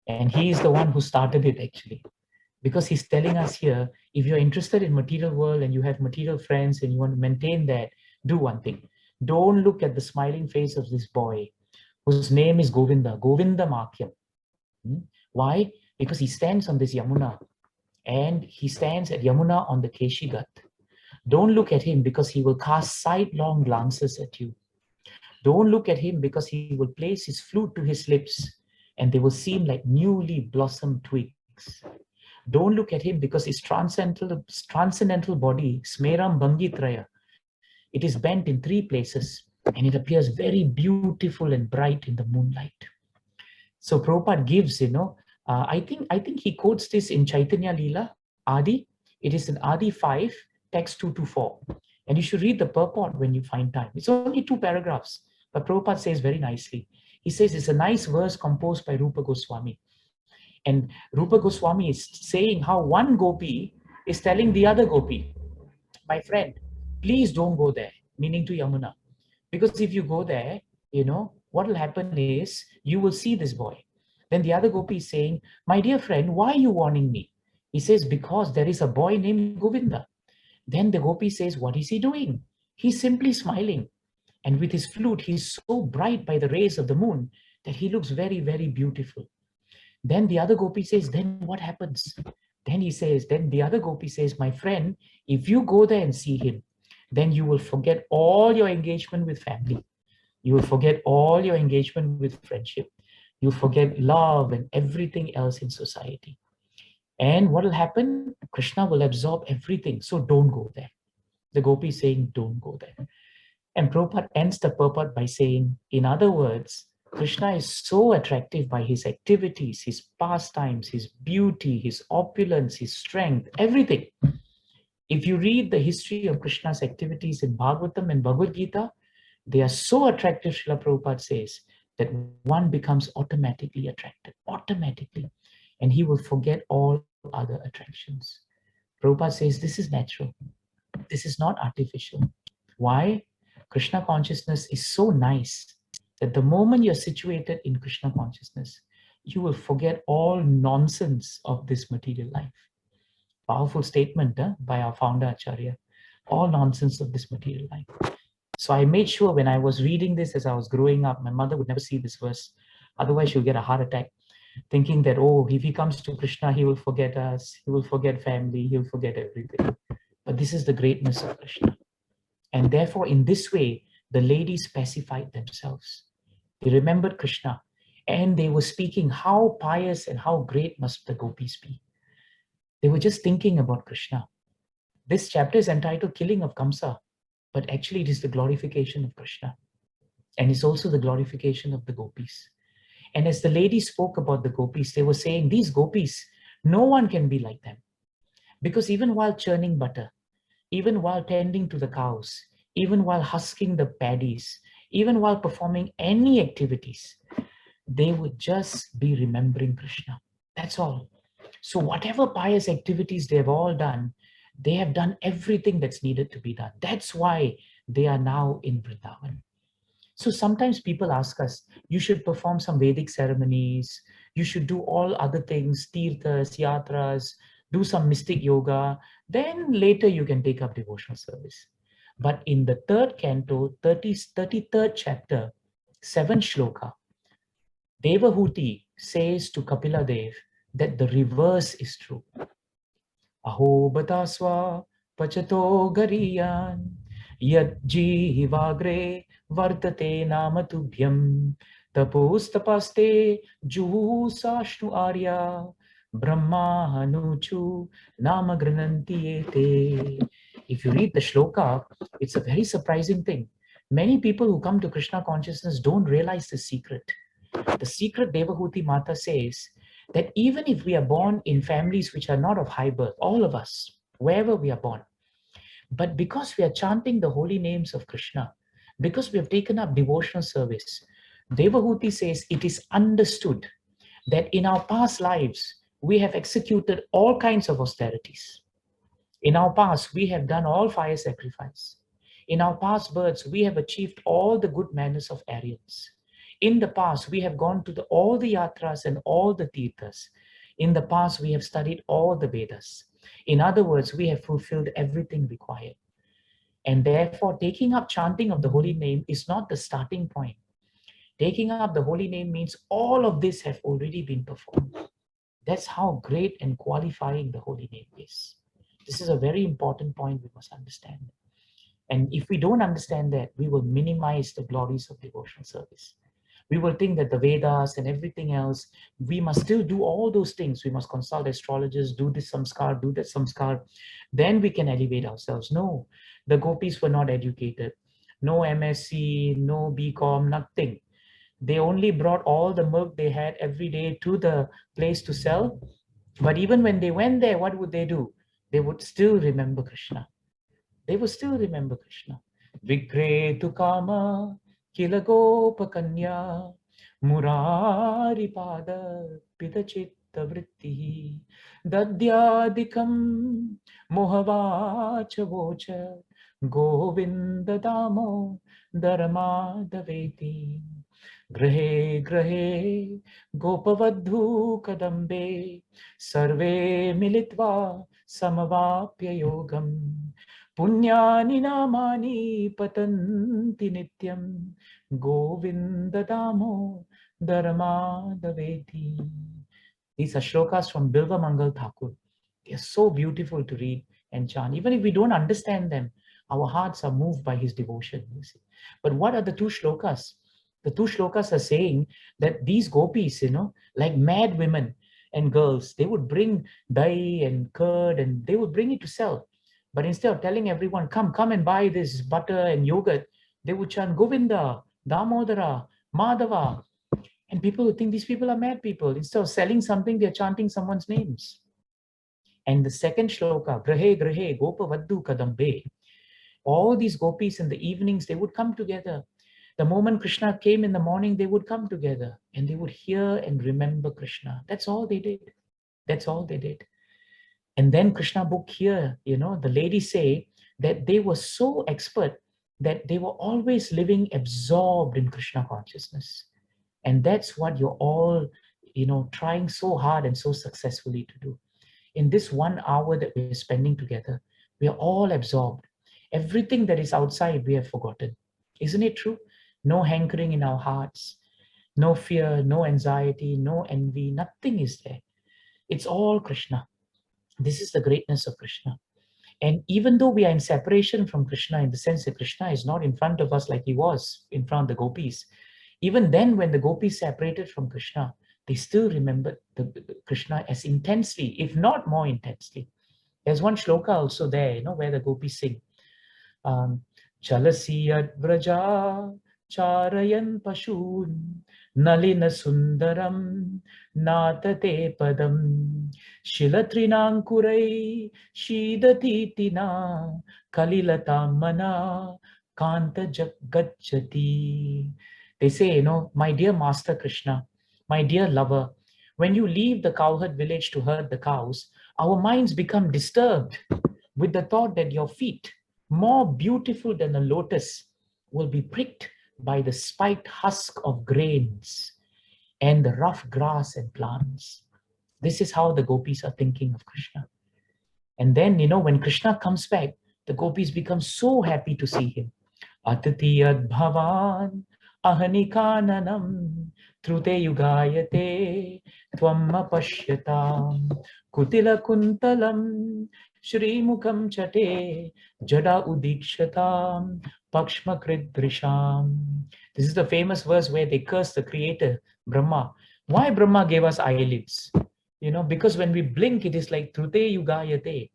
And he is the one who started it, actually. Because he's telling us here, if you're interested in material world and you have material friends and you want to maintain that, do one thing. Don't look at the smiling face of this boy whose name is Govinda, Govinda Makyam. Why? Because he stands on this Yamuna, and he stands at Yamuna on the Keshigat. Don't look at him because he will cast sidelong glances at you. Don't look at him because he will place his flute to his lips and they will seem like newly blossomed twigs. Don't look at him because his transcendental body, Smeram Bhangitraya, it is bent in 3 places and it appears very beautiful and bright in the moonlight. So Prabhupada gives, I think he quotes this in Chaitanya Leela, Adi. It is in Adi 5, text 2 to 4. And you should read the purport when you find time. It's only 2 paragraphs, but Prabhupada says very nicely. He says it's a nice verse composed by Rupa Goswami. And Rupa Goswami is saying how one gopi is telling the other gopi, my friend, please don't go there, meaning to Yamuna. Because if you go there, what will happen is you will see this boy. Then the other gopi is saying, my dear friend, why are you warning me? He says, because there is a boy named Govinda. Then the gopi says, what is he doing? He's simply smiling. And with his flute, he's so bright by the rays of the moon that he looks very, very beautiful. Then the other gopi says, then what happens? Then the other gopi says, my friend, if you go there and see him, then you will forget all your engagement with family. You will forget all your engagement with friendship. You'll forget love and everything else in society. And what will happen? Krishna will absorb everything. So don't go there. The gopi is saying, don't go there. And Prabhupada ends the purport by saying, in other words, Krishna is so attractive by his activities, his pastimes, his beauty, his opulence, his strength, everything. If you read the history of Krishna's activities in Bhagavatam and Bhagavad Gita, they are so attractive, Srila Prabhupada says, that one becomes automatically attracted, automatically. And he will forget all other attractions. Prabhupada says this is natural. This is not artificial. Why? Krishna consciousness is so nice that the moment you're situated in Krishna consciousness, you will forget all nonsense of this material life. Powerful statement by our founder Acharya. All nonsense of this material life. So I made sure when I was reading this as I was growing up, my mother would never see this verse. Otherwise, she'll get a heart attack, thinking that, oh, if he comes to Krishna, he will forget us, he will forget family, he'll forget everything. But this is the greatness of Krishna. And therefore, in this way, the ladies pacified themselves. They remembered Krishna, and they were speaking how pious and how great must the gopis be. They were just thinking about Krishna. This chapter is entitled Killing of Kamsa, but actually it is the glorification of Krishna. And it's also the glorification of the gopis. And as the ladies spoke about the gopis, they were saying, these gopis, no one can be like them. Because even while churning butter, even while tending to the cows, even while husking the paddies, even while performing any activities, they would just be remembering Krishna. That's all. So whatever pious activities they have all done, they have done everything that's needed to be done. That's why they are now in Vrindavan. So sometimes people ask us, you should perform some Vedic ceremonies, you should do all other things, tirthas, yatras, do some mystic yoga, then later you can take up devotional service. But in the 3rd canto, 33rd chapter, 7th shloka, Devahuti says to Kapila Dev that the reverse is true. Aho bataswa pachato gariyan yad jihivagre vartate namatubhyam tapostapaste juhu sashnu arya brahma hanuchu namagrananti ete. If you read the shloka, it's a very surprising thing. Many people who come to Krishna consciousness don't realize the secret. The secret, Devahuti Mata says, that even if we are born in families which are not of high birth, all of us, wherever we are born, but because we are chanting the holy names of Krishna, because we have taken up devotional service, Devahuti says it is understood that in our past lives, we have executed all kinds of austerities. In our past, we have done all fire sacrifice. In our past births, we have achieved all the good manners of Aryans. In the past, we have gone to all the yatras and all the tirthas. In the past, we have studied all the Vedas. In other words, we have fulfilled everything required. And therefore, taking up chanting of the holy name is not the starting point. Taking up the holy name means all of this have already been performed. That's how great and qualifying the holy name is. This is a very important point we must understand. And if we don't understand that, we will minimize the glories of devotional service. We will think that the Vedas and everything else, we must still do all those things. We must consult astrologers, do this samskar, do that samskar. Then we can elevate ourselves. No, the gopis were not educated. No MSc, no BCom, nothing. They only brought all the milk they had every day to the place to sell. But even when they went there, what would they do? They would still remember Krishna. they would still remember Krishna. Vigretu kama kilagopa kanya murari pada pidachitta vritti dadyadikam mohavacha vocha govinda damo dharma daveti grahe grahe gopavadhu kadambe sarve militva samavapya yogam punyani namani patanti nityam govinda damo dharma daveti. These are shlokas from Bilva Mangal Thakur. They are so beautiful to read and chant. Even if we don't understand them, our hearts are moved by his devotion. You see. But what are the two shlokas? The two shlokas are saying that these gopis, like mad women and girls, they would bring dahi and curd and they would bring it to sell. But instead of telling everyone, come and buy this butter and yogurt, they would chant Govinda, Damodara, Madhava. And people would think these people are mad people. Instead of selling something, they're chanting someone's names. And the second shloka, Grahe Grahe Gopa Vaddu Kadambe. All these gopis in the evenings, they would come together. The moment Krishna came in the morning, they would come together and they would hear and remember Krishna. That's all they did. That's all they did. And then Krishna Book here, the ladies say that they were so expert that they were always living absorbed in Krishna consciousness. And that's what you're all, trying so hard and so successfully to do. In this 1 hour that we're spending together, we are all absorbed. Everything that is outside, we have forgotten. Isn't it true? No hankering in our hearts, no fear, no anxiety, no envy, nothing is there. It's all Krishna. This is the greatness of Krishna. And even though we are in separation from Krishna, in the sense that Krishna is not in front of us like he was in front of the gopis, even then when the gopis separated from Krishna, they still remember the Krishna as intensely, if not more intensely. There's one shloka also there, where the gopis sing. Chalasiyat vraja charayan pashun nalina sundaram natate padam shilatrinankurai shidatitina kalilatamana kanta gacchati. They say, my dear Master Krishna, my dear lover, when you leave the cowherd village to herd the cows, our minds become disturbed with the thought that your feet, more beautiful than a lotus, will be pricked by the spiked husk of grains and the rough grass and plants. This is how the gopis are thinking of Krishna. And then, when Krishna comes back, the gopis become so happy to see him. Atatiyad bhavan ahanikananam trute yugayate tvam pasyatam kutila kuntalam Shri Mukham Chate Jada Udikshatam Pakshma Kridrisham. This is the famous verse where they curse the creator, Brahma. Why Brahma gave us eyelids? Because when we blink, it is like Trute Yugayate.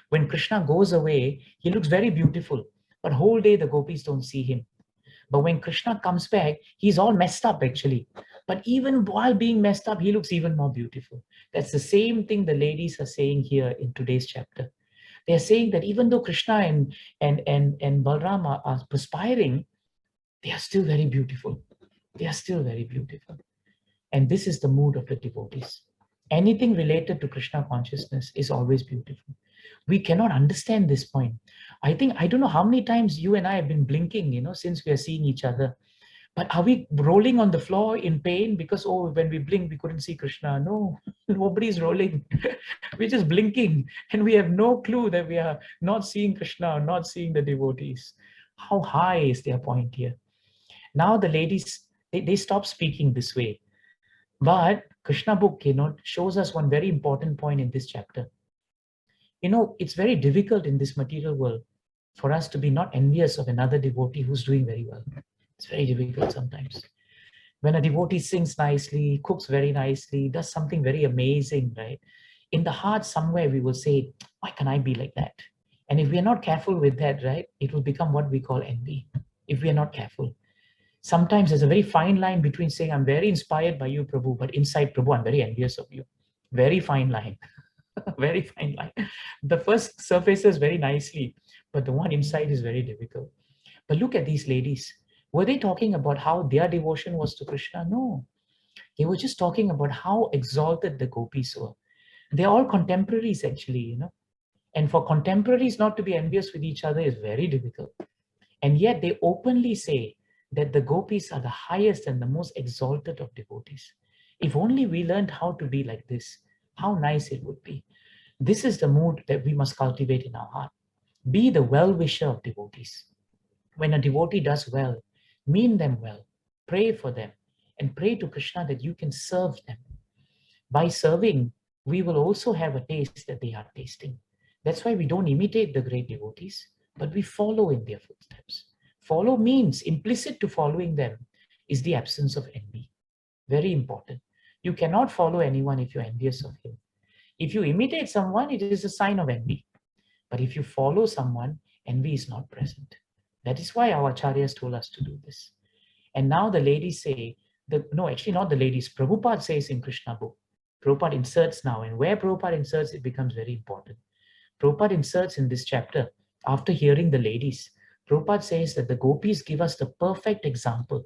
When Krishna goes away, he looks very beautiful, but whole day the gopis don't see him. But when Krishna comes back, he's all messed up actually. But even while being messed up, he looks even more beautiful. That's the same thing the ladies are saying here in today's chapter. They are saying that even though Krishna and Balrama are perspiring, they are still very beautiful. They are still very beautiful. And this is the mood of the devotees. Anything related to Krishna consciousness is always beautiful. We cannot understand this point. I don't know how many times you and I have been blinking, since we are seeing each other. But are we rolling on the floor in pain because, when we blink, we couldn't see Krishna? No, nobody's rolling. We're just blinking and we have no clue that we are not seeing Krishna or not seeing the devotees. How high is their point here? Now the ladies, they stop speaking this way. But Krishna Book, shows us one very important point in this chapter. It's very difficult in this material world for us to be not envious of another devotee who's doing very well. It's very difficult sometimes. When a devotee sings nicely, cooks very nicely, does something very amazing, right? In the heart somewhere we will say, why can I be like that? And if we are not careful with that, right, it will become what we call envy, if we are not careful. Sometimes there's a very fine line between saying, I'm very inspired by you, Prabhu, but inside, Prabhu, I'm very envious of you. Very fine line. Very fine line. The first surfaces very nicely, but the one inside is very difficult. But look at these ladies. Were they talking about how their devotion was to Krishna? No. They were just talking about how exalted the gopis were. They're all contemporaries, actually, And for contemporaries not to be envious with each other is very difficult. And yet they openly say that the gopis are the highest and the most exalted of devotees. If only we learned how to be like this, how nice it would be. This is the mood that we must cultivate in our heart. Be the well-wisher of devotees. When a devotee does well, mean them well, pray for them, and pray to Krishna that you can serve them. By serving, we will also have a taste that they are tasting. That's why we don't imitate the great devotees, but we follow in their footsteps. Follow means, implicit to following them is the absence of envy. Very important. You cannot follow anyone if you're envious of him. If you imitate someone, it is a sign of envy. But if you follow someone, envy is not present. That is why our acharyas told us to do this. And now the ladies say, no, actually not the ladies, Prabhupada says in Krishna Book, Prabhupada inserts now, and where Prabhupada inserts, it becomes very important. Prabhupada inserts in this chapter, after hearing the ladies, Prabhupada says that the gopis give us the perfect example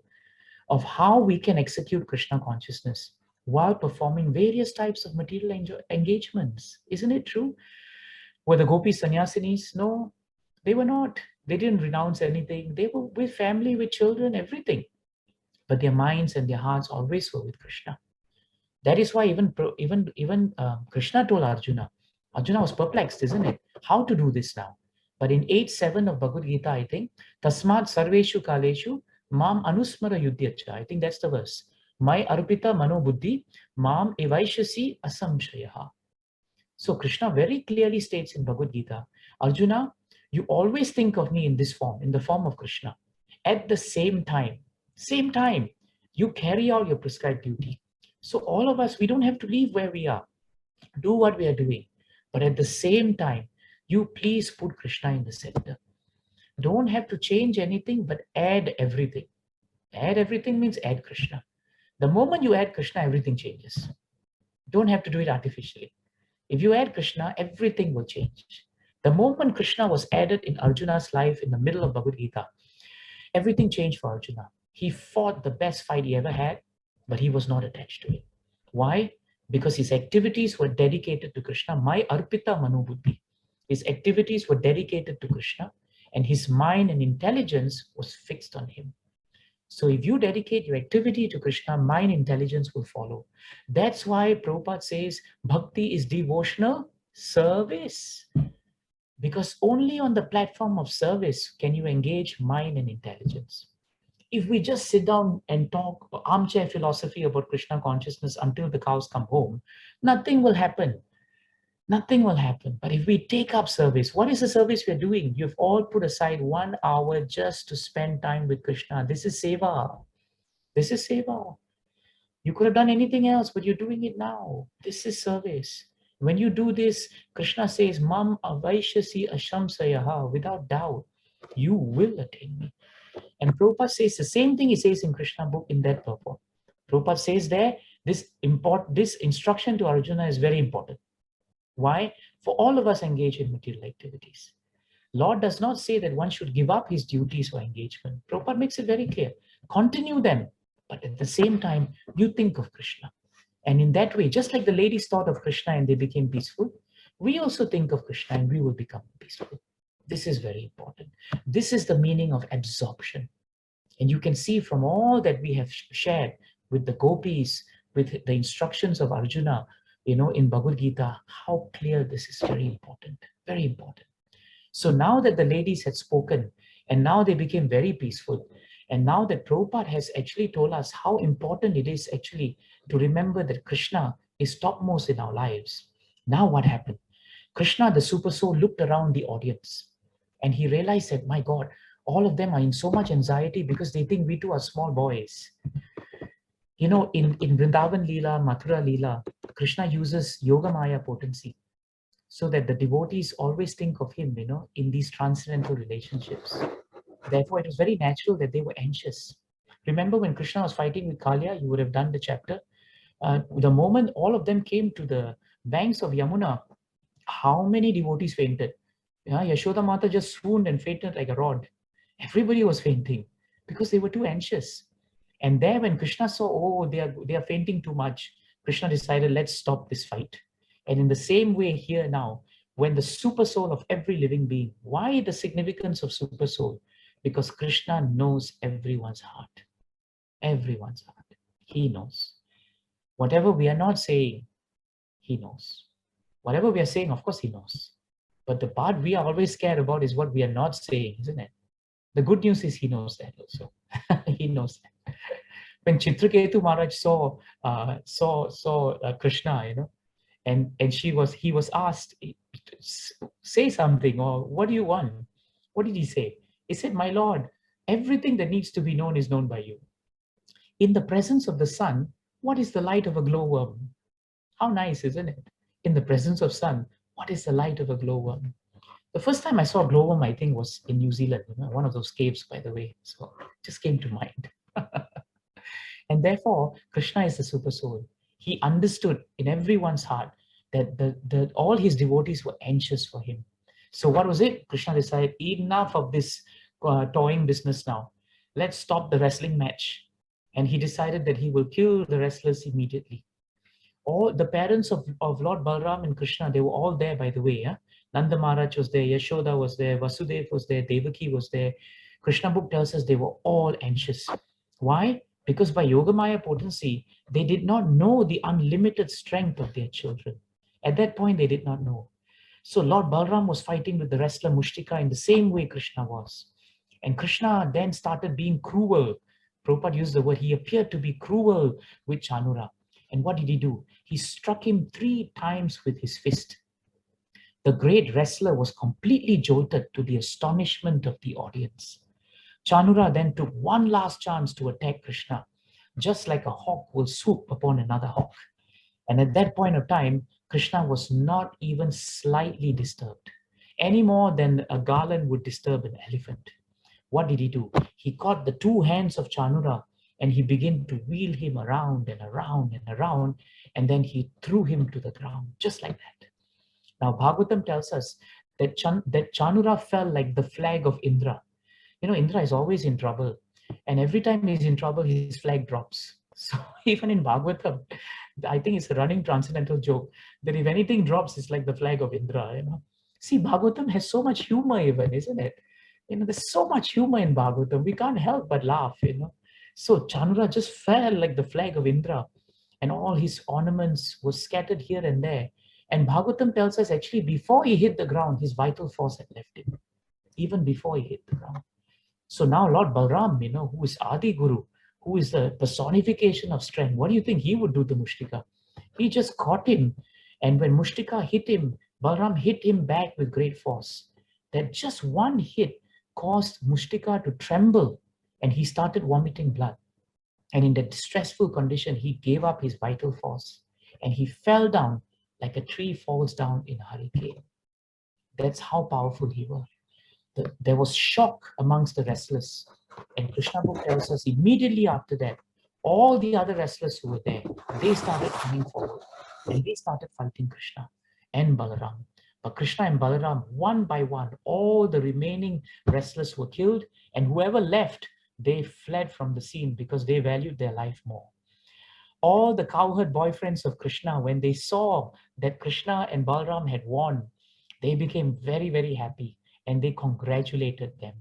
of how we can execute Krishna consciousness while performing various types of material engagements. Isn't it true? Were the gopis sannyasinis? No, they were not. They didn't renounce anything. They were with family, with children, everything. But their minds and their hearts always were with Krishna. That is why even Krishna told Arjuna. Arjuna was perplexed, isn't it? How to do this now? But in 8.7 of Bhagavad Gita, I think, Tasmat sarveshu kaleshu mam anusmara yudhyacha. I think that's the verse. Mai arpita mano buddhi mam evaishasi asamshayaha. So Krishna very clearly states in Bhagavad Gita, Arjuna, you always think of me in this form, in the form of Krishna. At the same time, you carry out your prescribed duty. So all of us, we don't have to leave where we are, do what we are doing. But at the same time, you please put Krishna in the center. Don't have to change anything, but add everything. Add everything means add Krishna. The moment you add Krishna, everything changes. Don't have to do it artificially. If you add Krishna, everything will change. The moment Krishna was added in Arjuna's life in the middle of Bhagavad Gita, everything changed for Arjuna. He fought the best fight he ever had, but he was not attached to it. Why? Because his activities were dedicated to Krishna. Mai arpita mano buddhi. His activities were dedicated to Krishna, and his mind and intelligence was fixed on him. So if you dedicate your activity to Krishna, mind intelligence will follow. That's why Prabhupada says bhakti is devotional service. Because only on the platform of service can you engage mind and intelligence. If we just sit down and talk armchair philosophy about Krishna consciousness until the cows come home, nothing will happen. Nothing will happen. But if we take up service, what is the service we're doing? You've all put aside 1 hour just to spend time with Krishna. This is seva. This is seva. You could have done anything else, but you're doing it now. This is service. When you do this, Krishna says, Mam avaishasi ashamsayaha, without doubt, you will attain me. And Prabhupada says the same thing he says in Krishna Book in that purport. Prabhupada says there, this instruction to Arjuna is very important. Why? For all of us engage in material activities. Lord does not say that one should give up his duties for engagement. Prabhupada makes it very clear. Continue them, but at the same time, you think of Krishna. And in that way, just like the ladies thought of Krishna and they became peaceful, we also think of Krishna and we will become peaceful. This is very important. This is the meaning of absorption. And you can see from all that we have shared with the gopis, with the instructions of Arjuna, in Bhagavad Gita, how clear this is. Very important, very important. So now that the ladies had spoken and now they became very peaceful, and now that Prabhupada has actually told us how important it is actually to remember that Krishna is topmost in our lives. Now what happened? Krishna, the super soul, looked around the audience and he realized that, my God, all of them are in so much anxiety because they think we too are small boys. In Vrindavan Leela, Mathura Leela, Krishna uses Yoga Maya potency so that the devotees always think of him, in these transcendental relationships. Therefore, it was very natural that they were anxious. Remember when Krishna was fighting with Kaliya, you would have done the chapter. The moment all of them came to the banks of Yamuna, how many devotees fainted? Yeah, Yashoda Mata just swooned and fainted like a rod. Everybody was fainting because they were too anxious. And there, when Krishna saw, oh, they are fainting too much, Krishna decided, let's stop this fight. And in the same way here now, when the super soul of every living being, why the significance of super soul? Because Krishna knows everyone's heart. Everyone's heart. He knows. Whatever we are not saying, he knows. Whatever we are saying, of course, he knows. But the part we are always scared about is what we are not saying, isn't it? The good news is he knows that also. He knows that. When Chitraketu Maharaj saw Krishna, and he was asked, say something, or what do you want? What did he say? He said, my Lord, everything that needs to be known is known by you. In the presence of the sun, what is the light of a glowworm? How nice, isn't it? In the presence of sun, what is the light of a glowworm? The first time I saw a glowworm, I think, was in New Zealand, one of those caves, by the way. So it just came to mind. And therefore, Krishna is the super soul. He understood in everyone's heart that all his devotees were anxious for him. So what was it? Krishna decided, enough of this toying business now. Let's stop the wrestling match. And he decided that he will kill the wrestlers immediately. All the parents of Lord Balram and Krishna, they were all there, by the way. Yeah? Nanda Maharaj was there, Yashoda was there, Vasudev was there, Devaki was there. Krishna book tells us they were all anxious. Why? Because by Yogamaya potency, they did not know the unlimited strength of their children. At that point, they did not know. So Lord Balram was fighting with the wrestler Mushtika in the same way Krishna was. And Krishna then started being cruel. Prabhupada used the word, he appeared to be cruel with Chanura. And what did he do? He struck him 3 times with his fist. The great wrestler was completely jolted to the astonishment of the audience. Chanura then took one last chance to attack Krishna, just like a hawk will swoop upon another hawk. And at that point of time, Krishna was not even slightly disturbed, any more than a garland would disturb an elephant. What did he do? He caught the 2 hands of Chanura and he began to wheel him around and around and around, and then he threw him to the ground, just like that. Now, Bhagavatam tells us that, that Chanura fell like the flag of Indra. Indra is always in trouble. And every time he's in trouble, his flag drops. So even in Bhagavatam, I think it's a running transcendental joke that if anything drops, it's like the flag of Indra. See, Bhagavatam has so much humor even, isn't it? There's so much humor in Bhagavatam. We can't help but laugh. So Chanura just fell like the flag of Indra, and all his ornaments were scattered here and there. And Bhagavatam tells us actually before he hit the ground, his vital force had left him, even before he hit the ground. So now Lord Balram, who is Adi Guru, who is the personification of strength, what do you think he would do to Mushtika? He just caught him. And when Mushtika hit him, Balram hit him back with great force. That just one hit caused Mushtika to tremble and he started vomiting blood. And in that distressful condition, he gave up his vital force and he fell down like a tree falls down in a hurricane. That's how powerful he was. There was shock amongst the wrestlers. And Krishna Book tells us immediately after that, all the other wrestlers who were there, they started coming forward and they started fighting Krishna and Balaram. But Krishna and Balaram, one by one, all the remaining wrestlers were killed, and whoever left, they fled from the scene because they valued their life more. All the cowherd boyfriends of Krishna, when they saw that Krishna and Balaram had won, they became very, very happy and they congratulated them.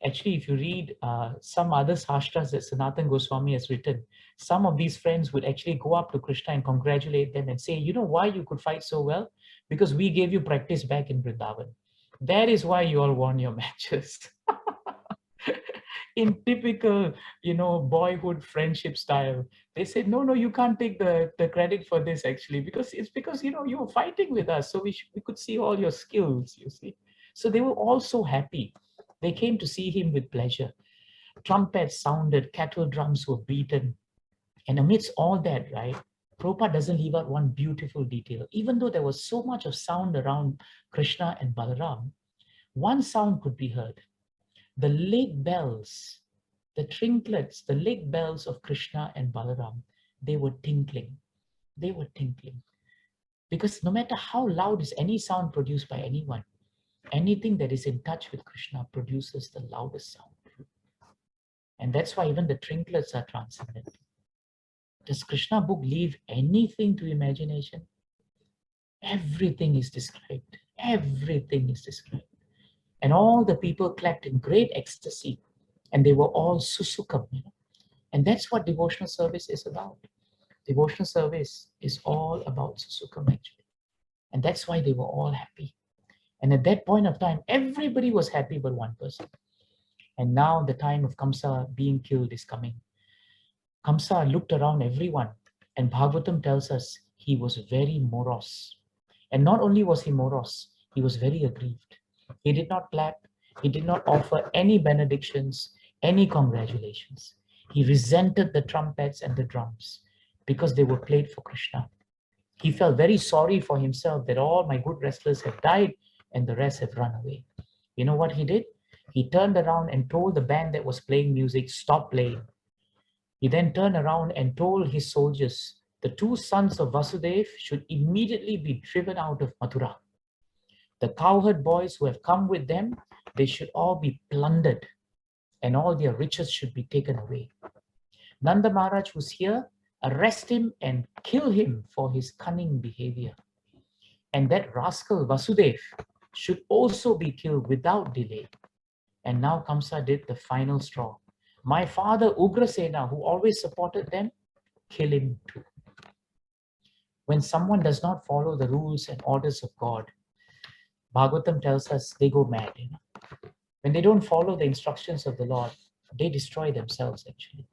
Actually, if you read some other sastras that Sanatana Goswami has written, some of these friends would actually go up to Krishna and congratulate them and say, you know why you could fight so well? Because we gave you practice back in Vrindavan. That is why you all won your matches. In typical, boyhood friendship style, they said, no, you can't take the credit for this actually, because it's because, you were fighting with us. So we could see all your skills, you see. So they were all so happy. They came to see him with pleasure. Trumpets sounded, kettle drums were beaten. And amidst all that, right, Prabhupada doesn't leave out one beautiful detail. Even though there was so much of sound around Krishna and Balaram, one sound could be heard. The lake bells, the trinklets, the lake bells of Krishna and Balaram, they were tinkling. They were tinkling. Because no matter how loud is any sound produced by anyone, Anything that is in touch with Krishna produces the loudest sound. And that's why even the trinklets are transcendental. Does Krishna book leave anything to imagination? Everything is described. Everything is described. And all the people clapped in great ecstasy, and they were all susukam. And that's what devotional service is about. Devotional service is all about susukam actually. And that's why they were all happy. And at that point of time, everybody was happy but one person. And now the time of Kamsa being killed is coming. Kamsa looked around everyone, and Bhagavatam tells us he was very morose. And not only was he morose, he was very aggrieved. He did not clap, he did not offer any benedictions, any congratulations. He resented the trumpets and the drums because they were played for Krishna. He felt very sorry for himself that all my good wrestlers have died and the rest have run away. You know what he did? He turned around and told the band that was playing music, stop playing. He then turned around and told his soldiers, the two sons of Vasudev should immediately be driven out of Mathura. The cowherd boys who have come with them, they should all be plundered and all their riches should be taken away. Nanda Maharaj, who's here, arrest him and kill him for his cunning behavior. And that rascal Vasudev should also be killed without delay. And now Kamsa did the final straw. My father Ugrasena, who always supported them, kill him too. When someone does not follow the rules and orders of God, Bhagavatam tells us they go mad. When they don't follow the instructions of the Lord, they destroy themselves actually.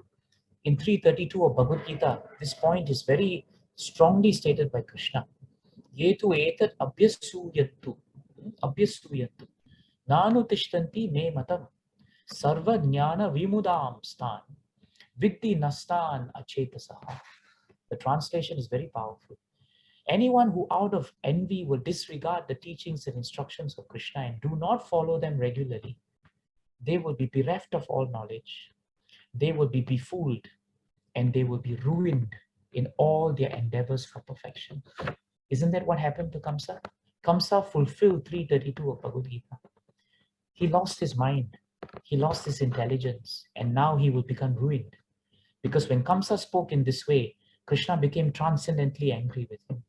In 332 of Bhagavad Gita, this point is very strongly stated by Krishna. Yetu etat abhyasuyantu. Abhyasuyantu. Nanu tishtanti me matam. Sarva jnana vimudam stan. Vidhi nastan achetasaha. The translation is very powerful. Anyone who out of envy will disregard the teachings and instructions of Krishna and do not follow them regularly, they will be bereft of all knowledge. They will be befooled and they will be ruined in all their endeavors for perfection. Isn't that what happened to Kamsa? Kamsa fulfilled 332 of Bhagavad Gita. He lost his mind. He lost his intelligence and now he will become ruined. Because when Kamsa spoke in this way, Krishna became transcendently angry with him.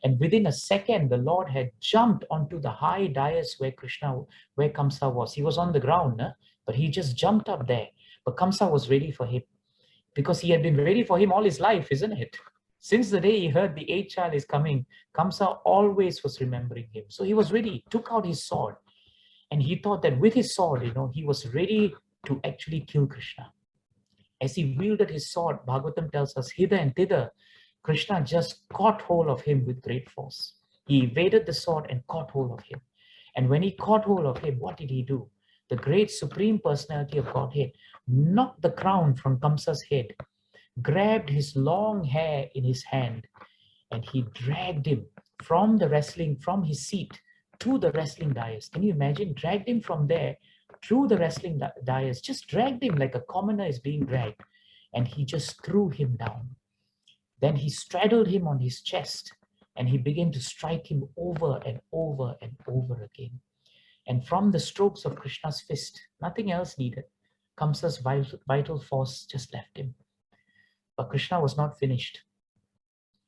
And within a second, the Lord had jumped onto the high dais where Kamsa was. He was on the ground, but he just jumped up there. But Kamsa was ready for him because he had been ready for him all his life, isn't it? Since the day he heard the 8th child is coming, Kamsa always was remembering him. So he was ready, took out his sword. And he thought that with his sword, he was ready to actually kill Krishna. As he wielded his sword, Bhagavatam tells us, hither and thither, Krishna just caught hold of him with great force. He evaded the sword and caught hold of him. And when he caught hold of him, what did he do? The great supreme personality of Godhead knocked the crown from Kamsa's head, grabbed his long hair in his hand, and he dragged him from his seat to the wrestling dais. Can you imagine? Dragged him from there through the wrestling dais, just dragged him like a commoner is being dragged, and he just threw him down. Then he straddled him on his chest and he began to strike him over and over and over again. And from the strokes of Krishna's fist, nothing else needed. Kamsa's vital force just left him. But Krishna was not finished.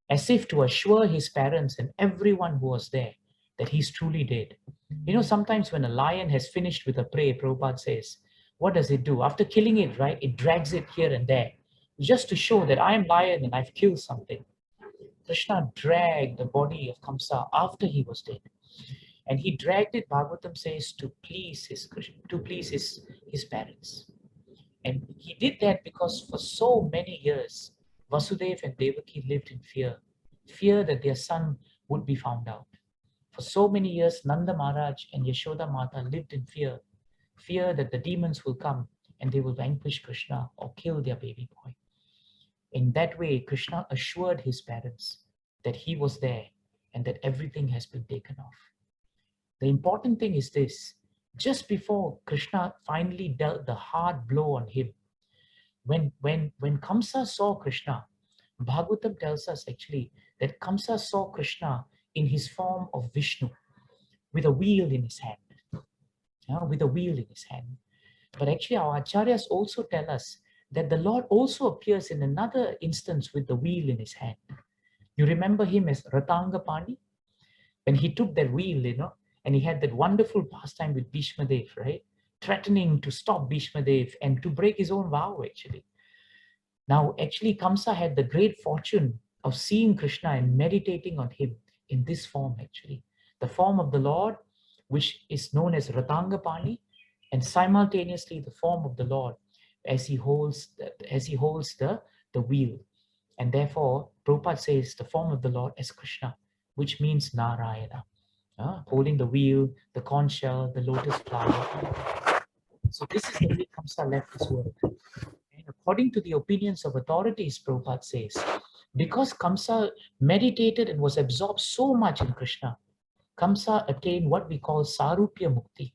As if to assure his parents and everyone who was there that he's truly dead. Sometimes when a lion has finished with a prey, Prabhupada says, what does it do? After killing it, right, it drags it here and there, just to show that I am lion and I've killed something. Krishna dragged the body of Kamsa after he was dead. And he dragged it, Bhagavatam says, to please his parents. And he did that because for so many years, Vasudev and Devaki lived in fear that their son would be found out. For so many years, Nanda Maharaj and Yashoda Mata lived in fear that the demons will come and they will vanquish Krishna or kill their baby boy. In that way, Krishna assured his parents that he was there and that everything has been taken off. The important thing is this: just before Krishna finally dealt the hard blow on him, when Kamsa saw Krishna, Bhagavatam tells us actually that Kamsa saw Krishna in his form of Vishnu with a wheel in his hand. with a wheel in his hand. But actually our acharyas also tell us that the Lord also appears in another instance with the wheel in his hand. You remember him as Ratanga Pani? When he took that wheel, and he had that wonderful pastime with Bhishma Dev, right? Threatening to stop Bhishma Dev and to break his own vow, actually. Now, actually, Kamsa had the great fortune of seeing Krishna and meditating on him in this form, actually. The form of the Lord, which is known as Ratanga Pani, and simultaneously the form of the Lord as he holds the wheel. And therefore, Prabhupada says the form of the Lord as Krishna, which means Narayana, holding the wheel, the conch shell, the lotus flower. So this is the way Kamsa left his world. And according to the opinions of authorities, Prabhupada says, because Kamsa meditated and was absorbed so much in Krishna, Kamsa attained what we call Sarupya Mukti.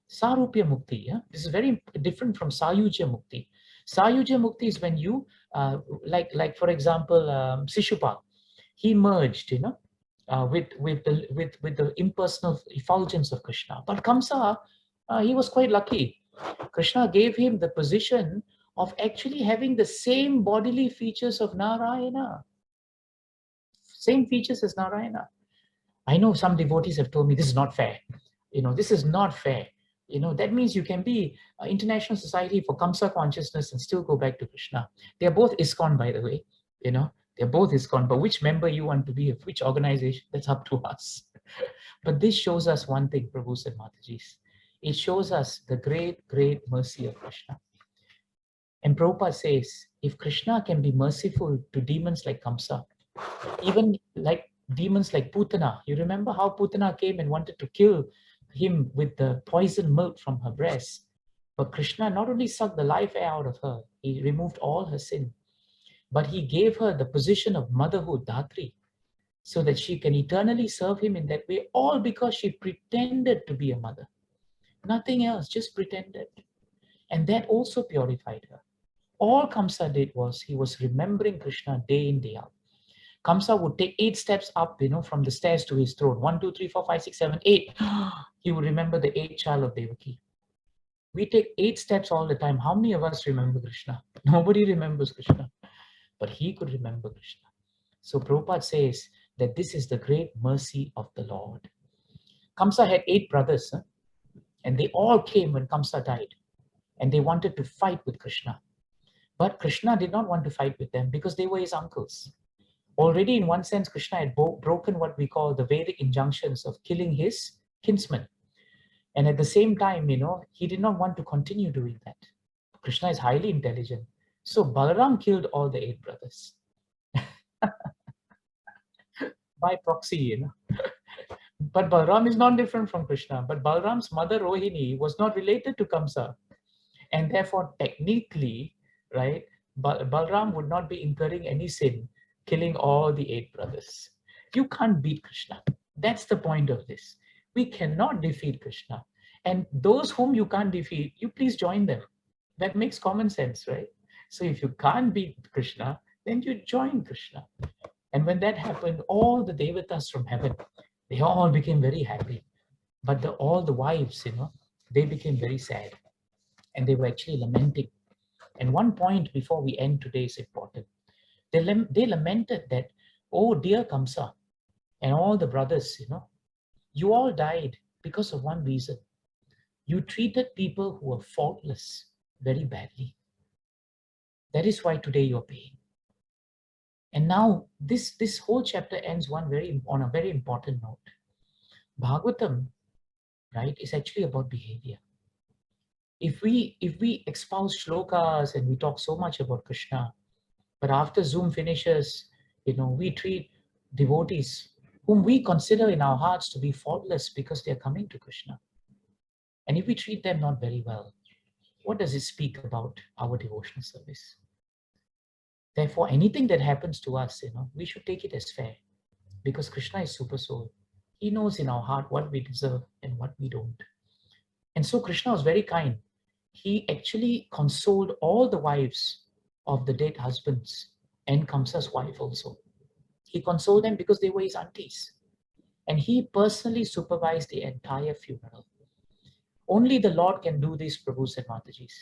Sarupya Mukti, yeah? This is very different from Sayuja Mukti. Sayuja Mukti is when you, like for example, Sishupal, he merged, with the impersonal effulgence of Krishna. But Kamsa, he was quite lucky. Krishna gave him the position of actually having the same bodily features of Narayana. Same features as Narayana. I know some devotees have told me this is not fair. This is not fair. That means you can be International Society for Kamsa Consciousness and still go back to Krishna. They're both ISKCON, by the way. They're both ISKCON, but which member you want to be of which organization, that's up to us. But this shows us one thing, Prabhus and Matajis. It shows us the great, great mercy of Krishna. And Prabhupada says, if Krishna can be merciful to demons like Kamsa, even like demons like Putana, you remember how Putana came and wanted to kill him with the poison milk from her breast. But Krishna not only sucked the life air out of her, he removed all her sin, but he gave her the position of motherhood, Dhatri, so that she can eternally serve him in that way, all because she pretended to be a mother. Nothing else, just pretended. And that also purified her. All Kamsa did was he was remembering Krishna day in, day out. Kamsa would take 8 steps up, from the stairs to his throne. 1, 2, 3, 4, 5, 6, 7, 8. He would remember the 8th child of Devaki. We take 8 steps all the time. How many of us remember Krishna? Nobody remembers Krishna. But he could remember Krishna. So Prabhupada says that this is the great mercy of the Lord. Kamsa had 8 brothers, and they all came when Kamsa died. And they wanted to fight with Krishna. But Krishna did not want to fight with them because they were his uncles. Already in one sense, Krishna had broken what we call the Vedic injunctions of killing his kinsmen. And at the same time, he did not want to continue doing that. Krishna is highly intelligent. So Balaram killed all the 8 brothers. By proxy, But Balaram is not different from Krishna. But Balaram's mother Rohini was not related to Kamsa. And therefore, technically, right, Balaram would not be incurring any sin, killing all the 8 brothers. You can't beat Krishna. That's the point of this. We cannot defeat Krishna. And those whom you can't defeat, you please join them. That makes common sense, right? So if you can't beat Krishna, then you join Krishna. And when that happened, all the devatas from heaven, they all became very happy. But all the wives, they became very sad. And they were actually lamenting. And one point before we end today is important. They lamented that, oh dear Kamsa, and all the brothers, you all died because of one reason. You treated people who were faultless very badly. That is why today you're paying. And now this whole chapter ends on a very important note. Bhagavatam, right, is actually about behavior. If we espouse shlokas and we talk so much about Krishna, but after Zoom finishes, we treat devotees whom we consider in our hearts to be faultless because they're coming to Krishna. And if we treat them not very well, what does it speak about our devotional service? Therefore, anything that happens to us, we should take it as fair, because Krishna is super soul. He knows in our heart what we deserve and what we don't. And so Krishna was very kind. He actually consoled all the wives of the dead husbands and Kamsa's wife also. He consoled them because they were his aunties. And he personally supervised the entire funeral. Only the Lord can do this, Prabhu, said Matajis.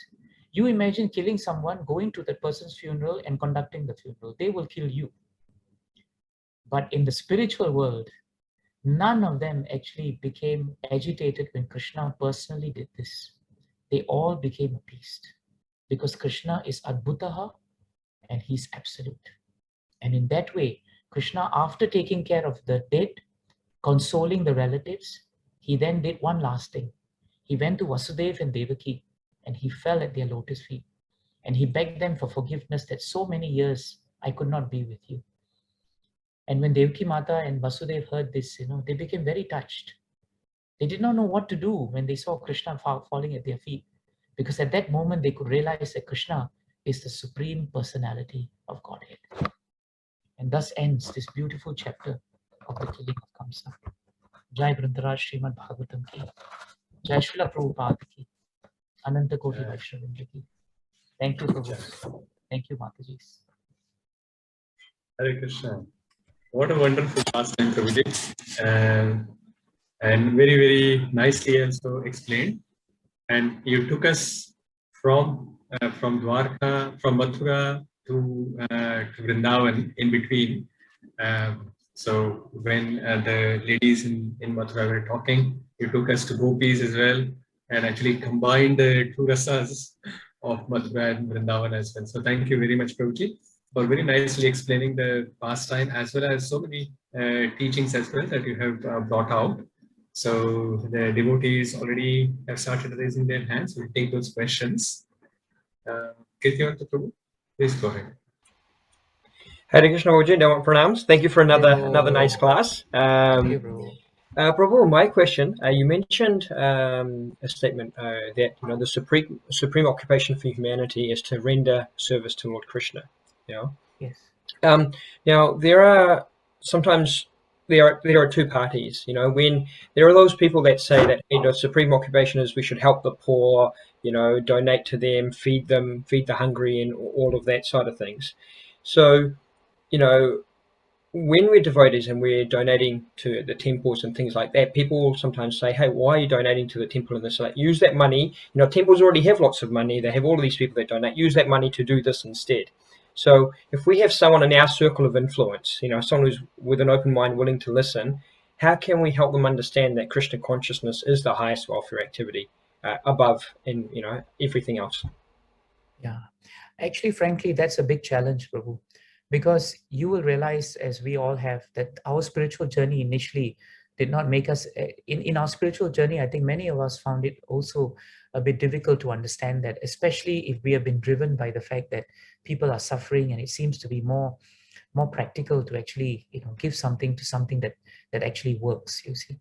You imagine killing someone, going to that person's funeral and conducting the funeral. They will kill you. But in the spiritual world, none of them actually became agitated when Krishna personally did this. They all became appeased because Krishna is Adbhutaha and he's absolute. And in that way, Krishna, after taking care of the dead, consoling the relatives, he then did one last thing. He went to Vasudeva and Devaki and he fell at their lotus feet. And he begged them for forgiveness that so many years I could not be with you. And when Devaki Mata and Vasudeva heard this, they became very touched. They did not know what to do when they saw Krishna falling at their feet. Because at that moment, they could realize that Krishna is the supreme personality of Godhead. And thus ends this beautiful chapter of the killing of Kamsa. Jai Vrindaraj Srimad Bhagavatam ki. Jai Srila Prabhupada ki. Ananta Koti Vaishnavinda ki. Thank you, Prabhu. Thank you, Matajis. Hare Krishna. What a wonderful pastime, Prabhuji. And very, very nicely also explained. And you took us from Dwarka, from Mathura to Vrindavan in between. So when the ladies in Mathura were talking, you took us to Gopis as well, and actually combined the two rasas of Mathura and Vrindavan as well. So thank you very much, Prabhuji, for very nicely explaining the pastime as well as so many teachings as well that you have brought out. So the devotees already have started raising their hands. We'll take those questions. Kirtiwanta Prabhu, please go ahead. Hare Krishna Guruji, Dewan Pranams. Thank you for another nice class. Thank you, Prabhu. Prabhu, my question, you mentioned a statement that the supreme occupation for humanity is to render service to Lord Krishna. Yes. Now there are sometimes there are two parties. When there are those people that say that supreme occupation is we should help the poor, donate to them, feed the hungry, and all of that side of things. So, when we're devotees and we're donating to the temples and things like that, people sometimes say, hey, why are you donating to the temple and this? Like, use that money. Temples already have lots of money. They have all of these people that donate. Use that money to do this instead. So if we have someone in our circle of influence, someone who's with an open mind, willing to listen, how can we help them understand that Krishna consciousness is the highest welfare activity above and, everything else? Yeah. Actually, frankly, that's a big challenge, Prabhu. Because you will realize, as we all have, that our spiritual journey initially did not make us, in our spiritual journey, I think many of us found it also a bit difficult to understand that, especially if we have been driven by the fact that people are suffering and it seems to be more practical to actually give something to something that actually works, you see.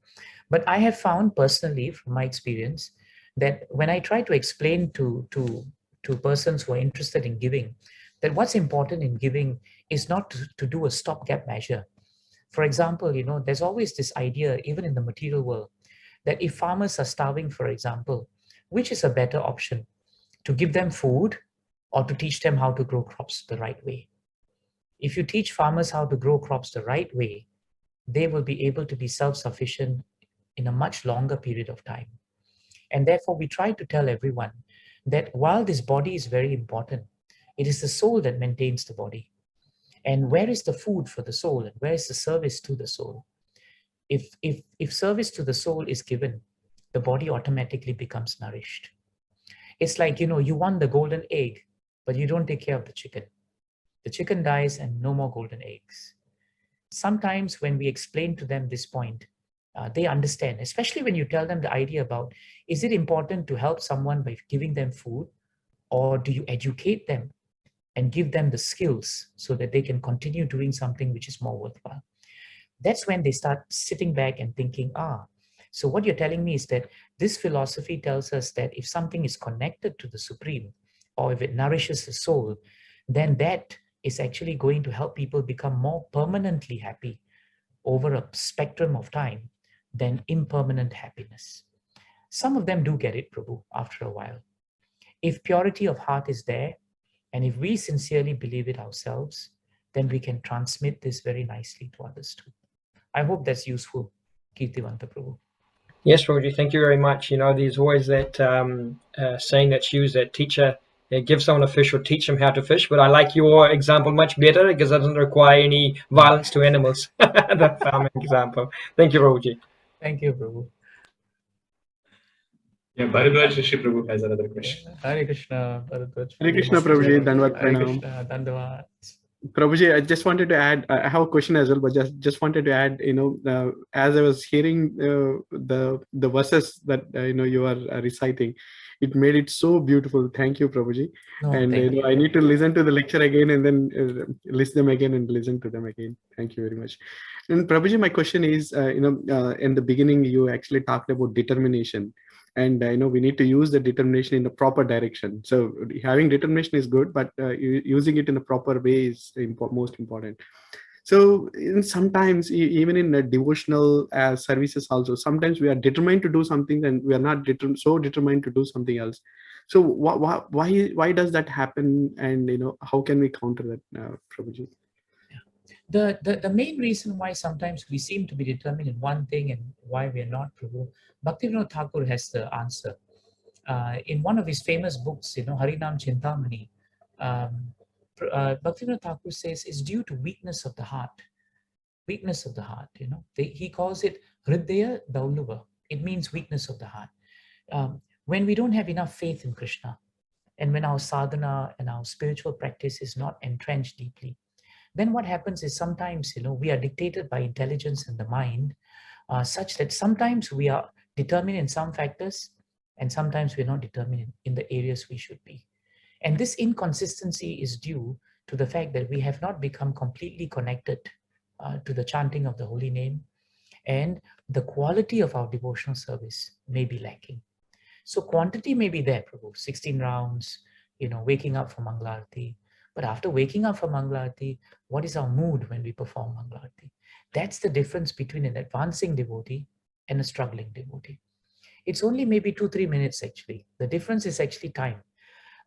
But I have found personally, from my experience, that when I try to explain to persons who are interested in giving, that what's important in giving is not to do a stopgap measure. For example, there's always this idea, even in the material world, that if farmers are starving, for example, which is a better option, to give them food or to teach them how to grow crops the right way? If you teach farmers how to grow crops the right way, they will be able to be self-sufficient in a much longer period of time. And therefore, we try to tell everyone that while this body is very important, it is the soul that maintains the body. And where is the food for the soul? And where is the service to the soul? If service to the soul is given, the body automatically becomes nourished. It's like, you want the golden egg, but you don't take care of the chicken. The chicken dies and no more golden eggs. Sometimes when we explain to them this point, they understand, especially when you tell them the idea about, is it important to help someone by giving them food, or do you educate them and give them the skills so that they can continue doing something which is more worthwhile? That's when they start sitting back and thinking, so what you're telling me is that this philosophy tells us that if something is connected to the Supreme, or if it nourishes the soul, then that is actually going to help people become more permanently happy over a spectrum of time than impermanent happiness. Some of them do get it, Prabhu, after a while. If purity of heart is there, and if we sincerely believe it ourselves, then we can transmit this very nicely to others too. I hope that's useful, Kirtivanta Prabhu. Yes, Roger, thank you very much. You know, there's always that saying that's used that teacher, give someone a fish or teach them how to fish. But I like your example much better because it doesn't require any violence to animals. The farming example. Thank you, Roger. Thank you, Prabhu. Yeah, Bharadwaj Rishi Prabhu has another question. Hare Krishna, Bharadwaj. Hare Krishna, Prabhuji. Dandavat Hare Pranam. Krishna, Dandavad. Prabhuji, I just wanted to add, I have a question as well, but just wanted to add, as I was hearing the verses that, you are reciting, it made it so beautiful. Thank you, Prabhuji. No, And thank you. I need to listen to the lecture again and then list them again and listen to them again. Thank you very much. And Prabhuji, my question is, in the beginning, you actually talked about determination. And we need to use the determination in the proper direction. So having determination is good, but using it in a proper way is most important. So sometimes even in devotional services also, sometimes we are determined to do something and we are not so determined to do something else. So why does that happen? And how can we counter that, Prabhuji? The main reason why sometimes we seem to be determined in one thing and why we are not, Prabhu, Bhaktivinoda Thakur has the answer. In one of his famous books, Harinam Chintamani, Bhaktivinoda Thakur says it's due to weakness of the heart. Weakness of the heart, he calls it Hridaya Dauluva. It means weakness of the heart. When we don't have enough faith in Krishna, and when our sadhana and our spiritual practice is not entrenched deeply, then what happens is sometimes, we are dictated by intelligence and the mind, such that sometimes we are determined in some factors and sometimes we're not determined in the areas we should be. And this inconsistency is due to the fact that we have not become completely connected to the chanting of the holy name, and the quality of our devotional service may be lacking. So quantity may be there, Prabhu, 16 rounds, waking up for Mangalarti. But after waking up for Mangalarti, what is our mood when we perform Mangalarti? That's the difference between an advancing devotee and a struggling devotee. It's only maybe 2-3 minutes actually. The difference is actually time.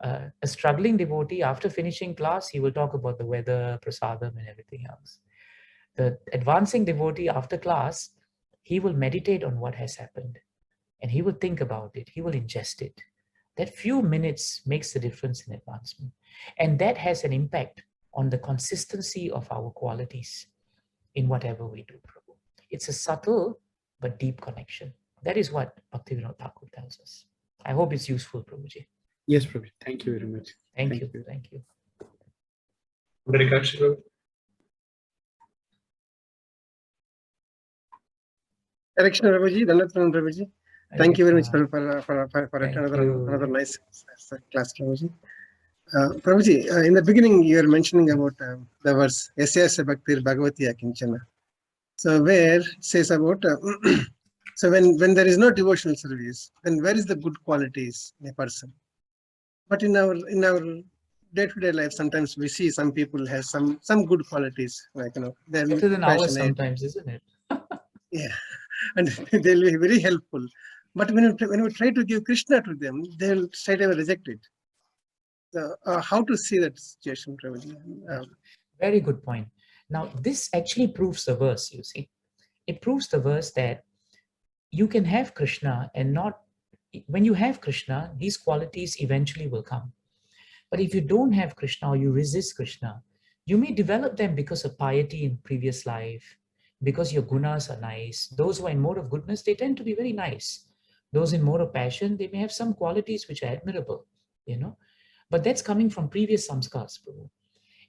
A struggling devotee, after finishing class, he will talk about the weather, prasadam, and everything else. The advancing devotee, after class, he will meditate on what has happened and he will think about it. He will ingest it. That few minutes makes the difference in advancement. And that has an impact on the consistency of our qualities in whatever we do, Prabhu. It's a subtle but deep connection. That is what Bhaktivinoda Thakur tells us. I hope it's useful, Prabhuji. Yes, Prabhuji. Thank you very much. Thank you. Thank you. Hare Krishna. Hare Krishna, Prabhuji. Dandavat Pranam, Prabhuji. Thank you very much for another nice class, Prabhuji. Prabhuji, in the beginning, you were mentioning about the verse Yasyasya Bhaktir Bhagavati Akinchana. So where it says about so when there is no devotional service, then where is the good qualities in a person? But in our day-to-day life, sometimes we see some people have some good qualities, like they're better than ours passionate. sometimes, isn't it? Yeah, and they'll be very helpful. But when we try to give Krishna to them, they'll straight away reject it. So, how to see that situation, Prabhuji? Very good point. Now, this actually proves the verse, you see. It proves the verse that you can have Krishna and not, when you have Krishna, these qualities eventually will come. But if you don't have Krishna or you resist Krishna, you may develop them because of piety in previous life, because your gunas are nice. Those who are in mode of goodness, they tend to be very nice. Those in mode of passion, they may have some qualities which are admirable, But that's coming from previous samskars, Prabhu.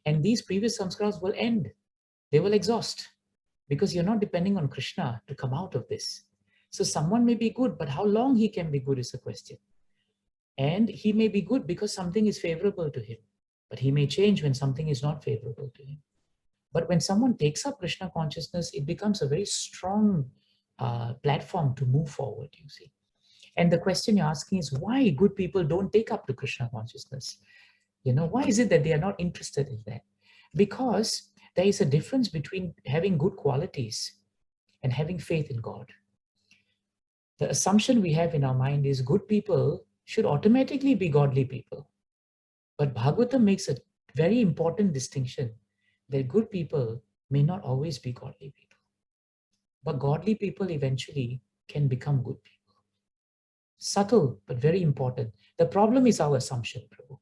And these previous samskars will end. They will exhaust because you're not depending on Krishna to come out of this. So someone may be good, but how long he can be good is a question. And he may be good because something is favorable to him, but he may change when something is not favorable to him. But when someone takes up Krishna consciousness, it becomes a very strong platform to move forward, you see. And the question you're asking is why good people don't take up the Krishna consciousness? Why is it that they are not interested in that? Because there is a difference between having good qualities and having faith in God. The assumption we have in our mind is good people should automatically be godly people. But Bhagavatam makes a very important distinction that good people may not always be godly people. But godly people eventually can become good people. Subtle, but very important. The problem is our assumption, Prabhu.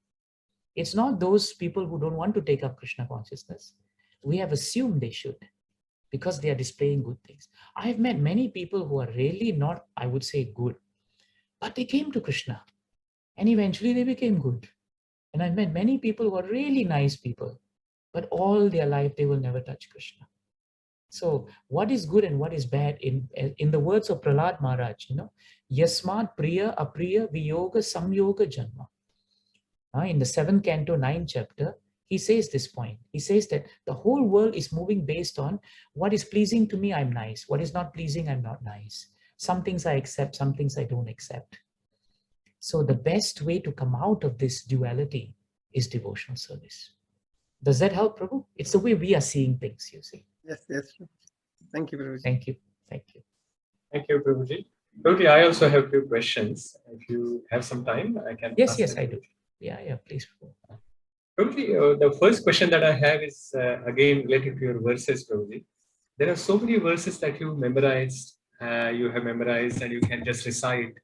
It's not those people who don't want to take up Krishna consciousness. We have assumed they should because they are displaying good things. I have met many people who are really not, I would say, good, but they came to Krishna and eventually they became good. And I've met many people who are really nice people, but all their life they will never touch Krishna. So what is good and what is bad, in the words of Prahlad Maharaj, Yasmat Priya Apriya Viyoga Samyoga Janma. In the 7th canto, 9th chapter, he says this point. He says that the whole world is moving based on what is pleasing to me, I'm nice. What is not pleasing, I'm not nice. Some things I accept, some things I don't accept. So the best way to come out of this duality is devotional service. Does that help, Prabhu? It's the way we are seeing things, you see. Yes, yes. Thank you, Prabhuji. Thank you. Thank you. Thank you, Prabhuji. Prabhuji, I also have a few questions. If you have some time, I can Yes, ask yes, them. I do. Yeah, please. Prabhuji, the first question that I have is again related to your verses, Prabhuji. There are so many verses that you memorized, and you can just recite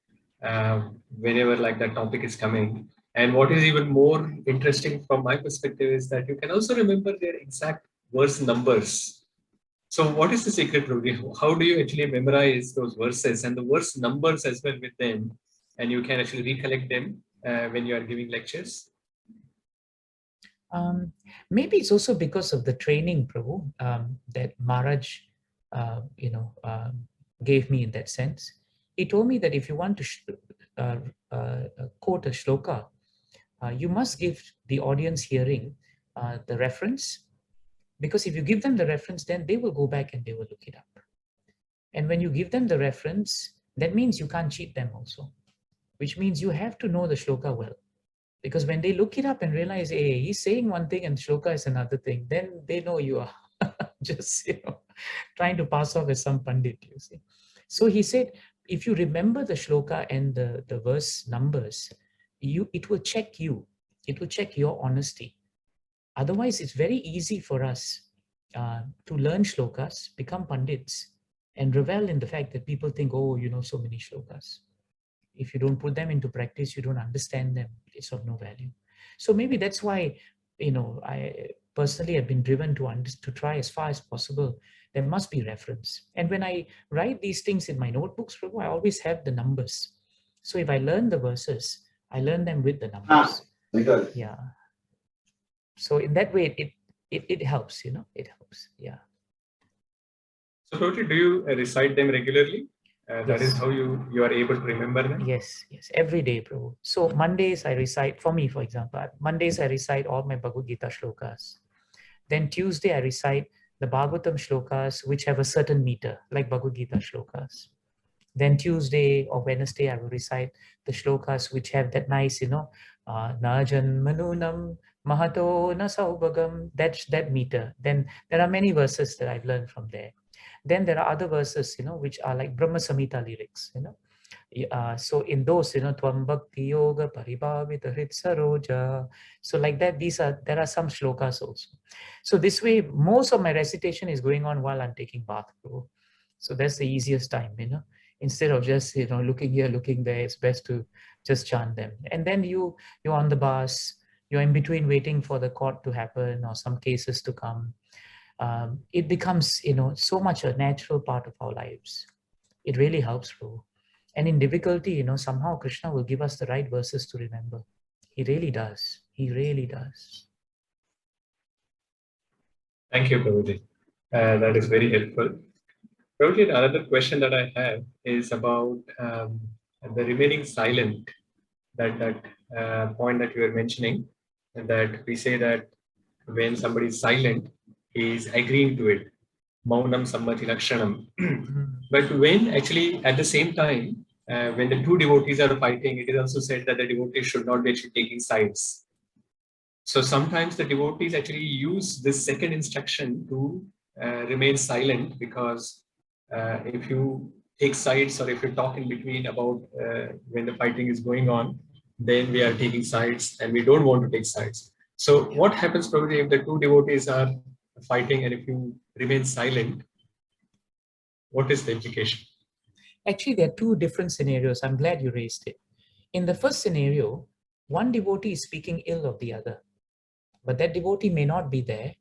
whenever like that topic is coming. And what is even more interesting from my perspective is that you can also remember their exact verse numbers. So what is the secret, Prabhuji? How do you actually memorize those verses and the verse numbers as well with them? And you can actually recollect them when you are giving lectures? Maybe it's also because of the training, Prabhu, that Maharaj, gave me in that sense. He told me that if you want to quote a shloka, you must give the audience hearing the reference, because if you give them the reference, then they will go back and they will look it up. And when you give them the reference, that means you can't cheat them also, which means you have to know the shloka well. Because when they look it up and realize, hey, he's saying one thing and shloka is another thing, then they know you are just trying to pass off as some pandit, you see. So he said, if you remember the shloka and the verse numbers, it will check you. It will check your honesty. Otherwise, it's very easy for us to learn shlokas, become pandits, and revel in the fact that people think, oh, you know so many shlokas. If you don't put them into practice, you don't understand them, it's of no value. So maybe that's why, I personally have been driven to try as far as possible. There must be reference. And when I write these things in my notebooks, Prabhu, I always have the numbers. So if I learn the verses, I learn them with the numbers. Yeah. So in that way, it helps, it helps. Yeah. So, Prabhuji, do you recite them regularly? That is Yes. how you are able to remember them? Yes, every day, Prabhu. So Mondays I recite, for me, for example, Mondays I recite all my Bhagavad Gita shlokas. Then Tuesday I recite the Bhagavatam shlokas, which have a certain meter, like Bhagavad Gita shlokas. Then Tuesday or Wednesday I will recite the shlokas which have that nice, na janmanunam mahato na saubhagam, that meter. Then there are many verses that I've learned from there. Then there are other verses, which are like Brahma Samhita lyrics, so in those, Tvam Bhakti Yoga Paribhavita Hrit Saroja. So like that, there are some shlokas also. So this way, most of my recitation is going on while I'm taking bath, Prabhu. So that's the easiest time, Instead of just, looking here, looking there, it's best to just chant them. And then you're on the bus, you're in between waiting for the court to happen or some cases to come. It becomes, so much a natural part of our lives. It really helps, Prabhu. And in difficulty, somehow Krishna will give us the right verses to remember. He really does. He really does. Thank you, Prabhuji. That is very helpful. Prabhuji, another question that I have is about the remaining silent, that point that you were mentioning, and that we say that when somebody is silent, he is agreeing to it. Maunam sammati lakshanam. But when actually at the same time, when the two devotees are fighting, it is also said that the devotees should not be actually taking sides. So sometimes the devotees actually use this second instruction to remain silent, because if you take sides or if you talk in between about when the fighting is going on, then we are taking sides and we don't want to take sides. So what happens probably if the two devotees are fighting and if you remain silent? What is the implication? Actually, there are two different scenarios. I'm glad you raised it. In the first scenario, one devotee is speaking ill of the other, but that devotee may not be there,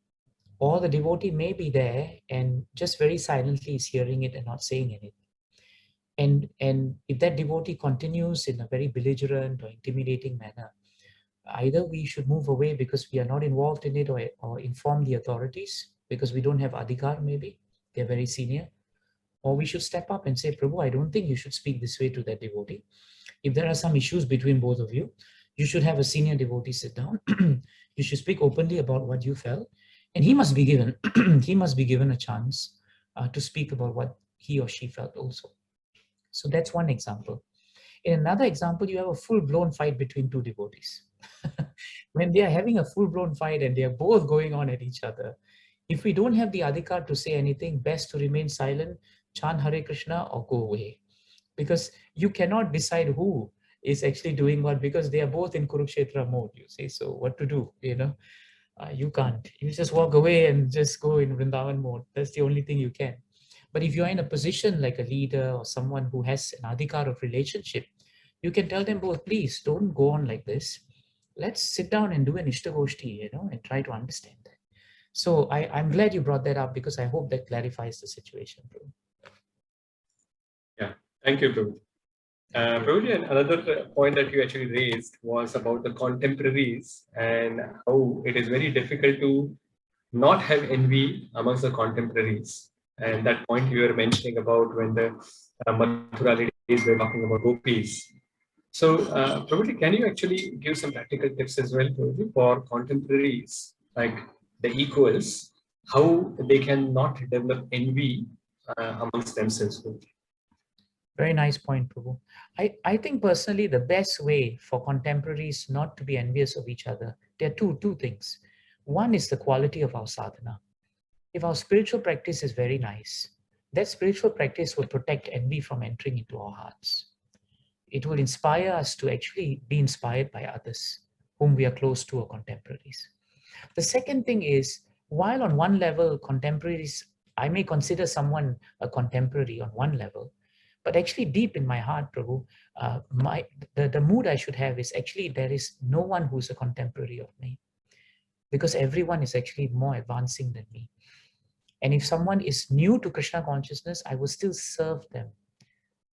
or the devotee may be there and just very silently is hearing it and not saying anything. And if that devotee continues in a very belligerent or intimidating manner, either we should move away because we are not involved in it, or inform the authorities because we don't have adhikar, maybe they're very senior, or we should step up and say, Prabhu, I don't think you should speak this way to that devotee. If there are some issues between both of you, you should have a senior devotee sit down. You should speak openly about what you felt, and he must be given he must be given a chance to speak about what he or she felt also. So that's one example. In another example, you have a full-blown fight between two devotees. When they are having a full-blown fight and they are both going on at each other, if we don't have the adhikar to say anything, best to remain silent, chant Hare Krishna, or go away. Because you cannot decide who is actually doing what, because they are both in Kurukshetra mode, you see. So what to do, you can't. You just walk away and just go in Vrindavan mode. That's the only thing you can. But if you're in a position like a leader or someone who has an adhikar of relationship, you can tell them both, please don't go on like this. Let's sit down and do an Ishtagoshti, and try to understand that. So I'm glad you brought that up, because I hope that clarifies the situation, Prabhu. Yeah, thank you, Prabhu. Prabhuji, another point that you actually raised was about the contemporaries and how it is very difficult to not have envy amongst the contemporaries. And that point you were mentioning about when the Mathura ladies were talking about gopis. So, Prabhuji, can you actually give some practical tips as well, Prabhuji, for contemporaries, like the equals, how they can not develop envy amongst themselves? Prabhuji? Very nice point, Prabhu. I think personally the best way for contemporaries not to be envious of each other, there are two things. One is the quality of our sadhana. If our spiritual practice is very nice, that spiritual practice will protect envy from entering into our hearts. It will inspire us to actually be inspired by others whom we are close to or contemporaries. The second thing is, while on one level, contemporaries, I may consider someone a contemporary on one level, but actually deep in my heart, Prabhu, the mood I should have is actually there is no one who's a contemporary of me, because everyone is actually more advancing than me. And if someone is new to Krishna consciousness, I will still serve them,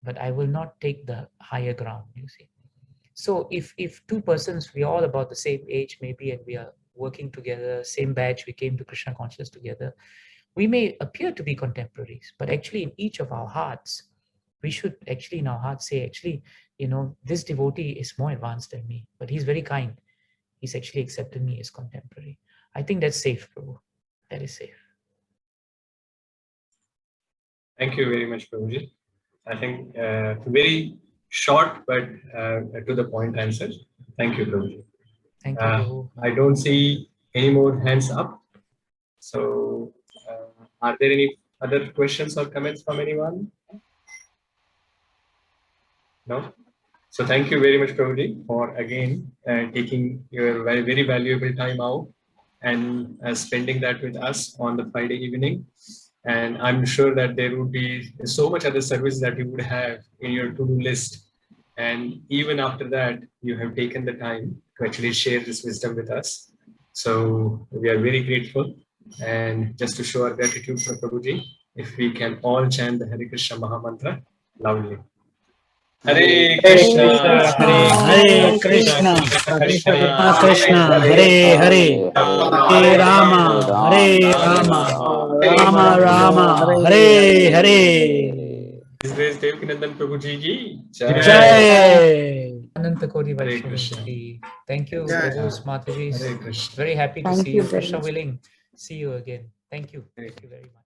but I will not take the higher ground, you see. So if two persons, we're all about the same age maybe, and we are working together, same batch, we came to Krishna consciousness together, we may appear to be contemporaries, but actually in each of our hearts, we should actually in our hearts say, actually, this devotee is more advanced than me, but he's very kind. He's actually accepted me as contemporary. I think that's safe, Prabhu. That is safe. Thank you very much, Prabhuji. I think very short but to the point answer. Thank you, Prabhuji. Thank you, Prabhu. I don't see any more hands up. So, are there any other questions or comments from anyone? No? So thank you very much, Prabhuji, for again taking your very, very valuable time out and spending that with us on the Friday evening. And I'm sure that there would be so much other service that you would have in your to-do list. And even after that, you have taken the time to actually share this wisdom with us. So we are very grateful. And just to show our gratitude for Prabhuji, if we can all chant the Hare Krishna Maha Mantra loudly. Hare Krishna, Hare Krishna, Krishna Krishna, Hare Hare, Hare Rama, Hare Rama, Rama Rama, Hare Hare. His Grace Devakinandan Prabhuji ki Jai. Ananta Koti Hare Vaishnava Krishna. Ji. Thank you, Jai. Prabhu, Mataji. Hare Krishna. Very happy to Thank see you you. very Krishna much. willing, see you again. Thank you. Thank you very much.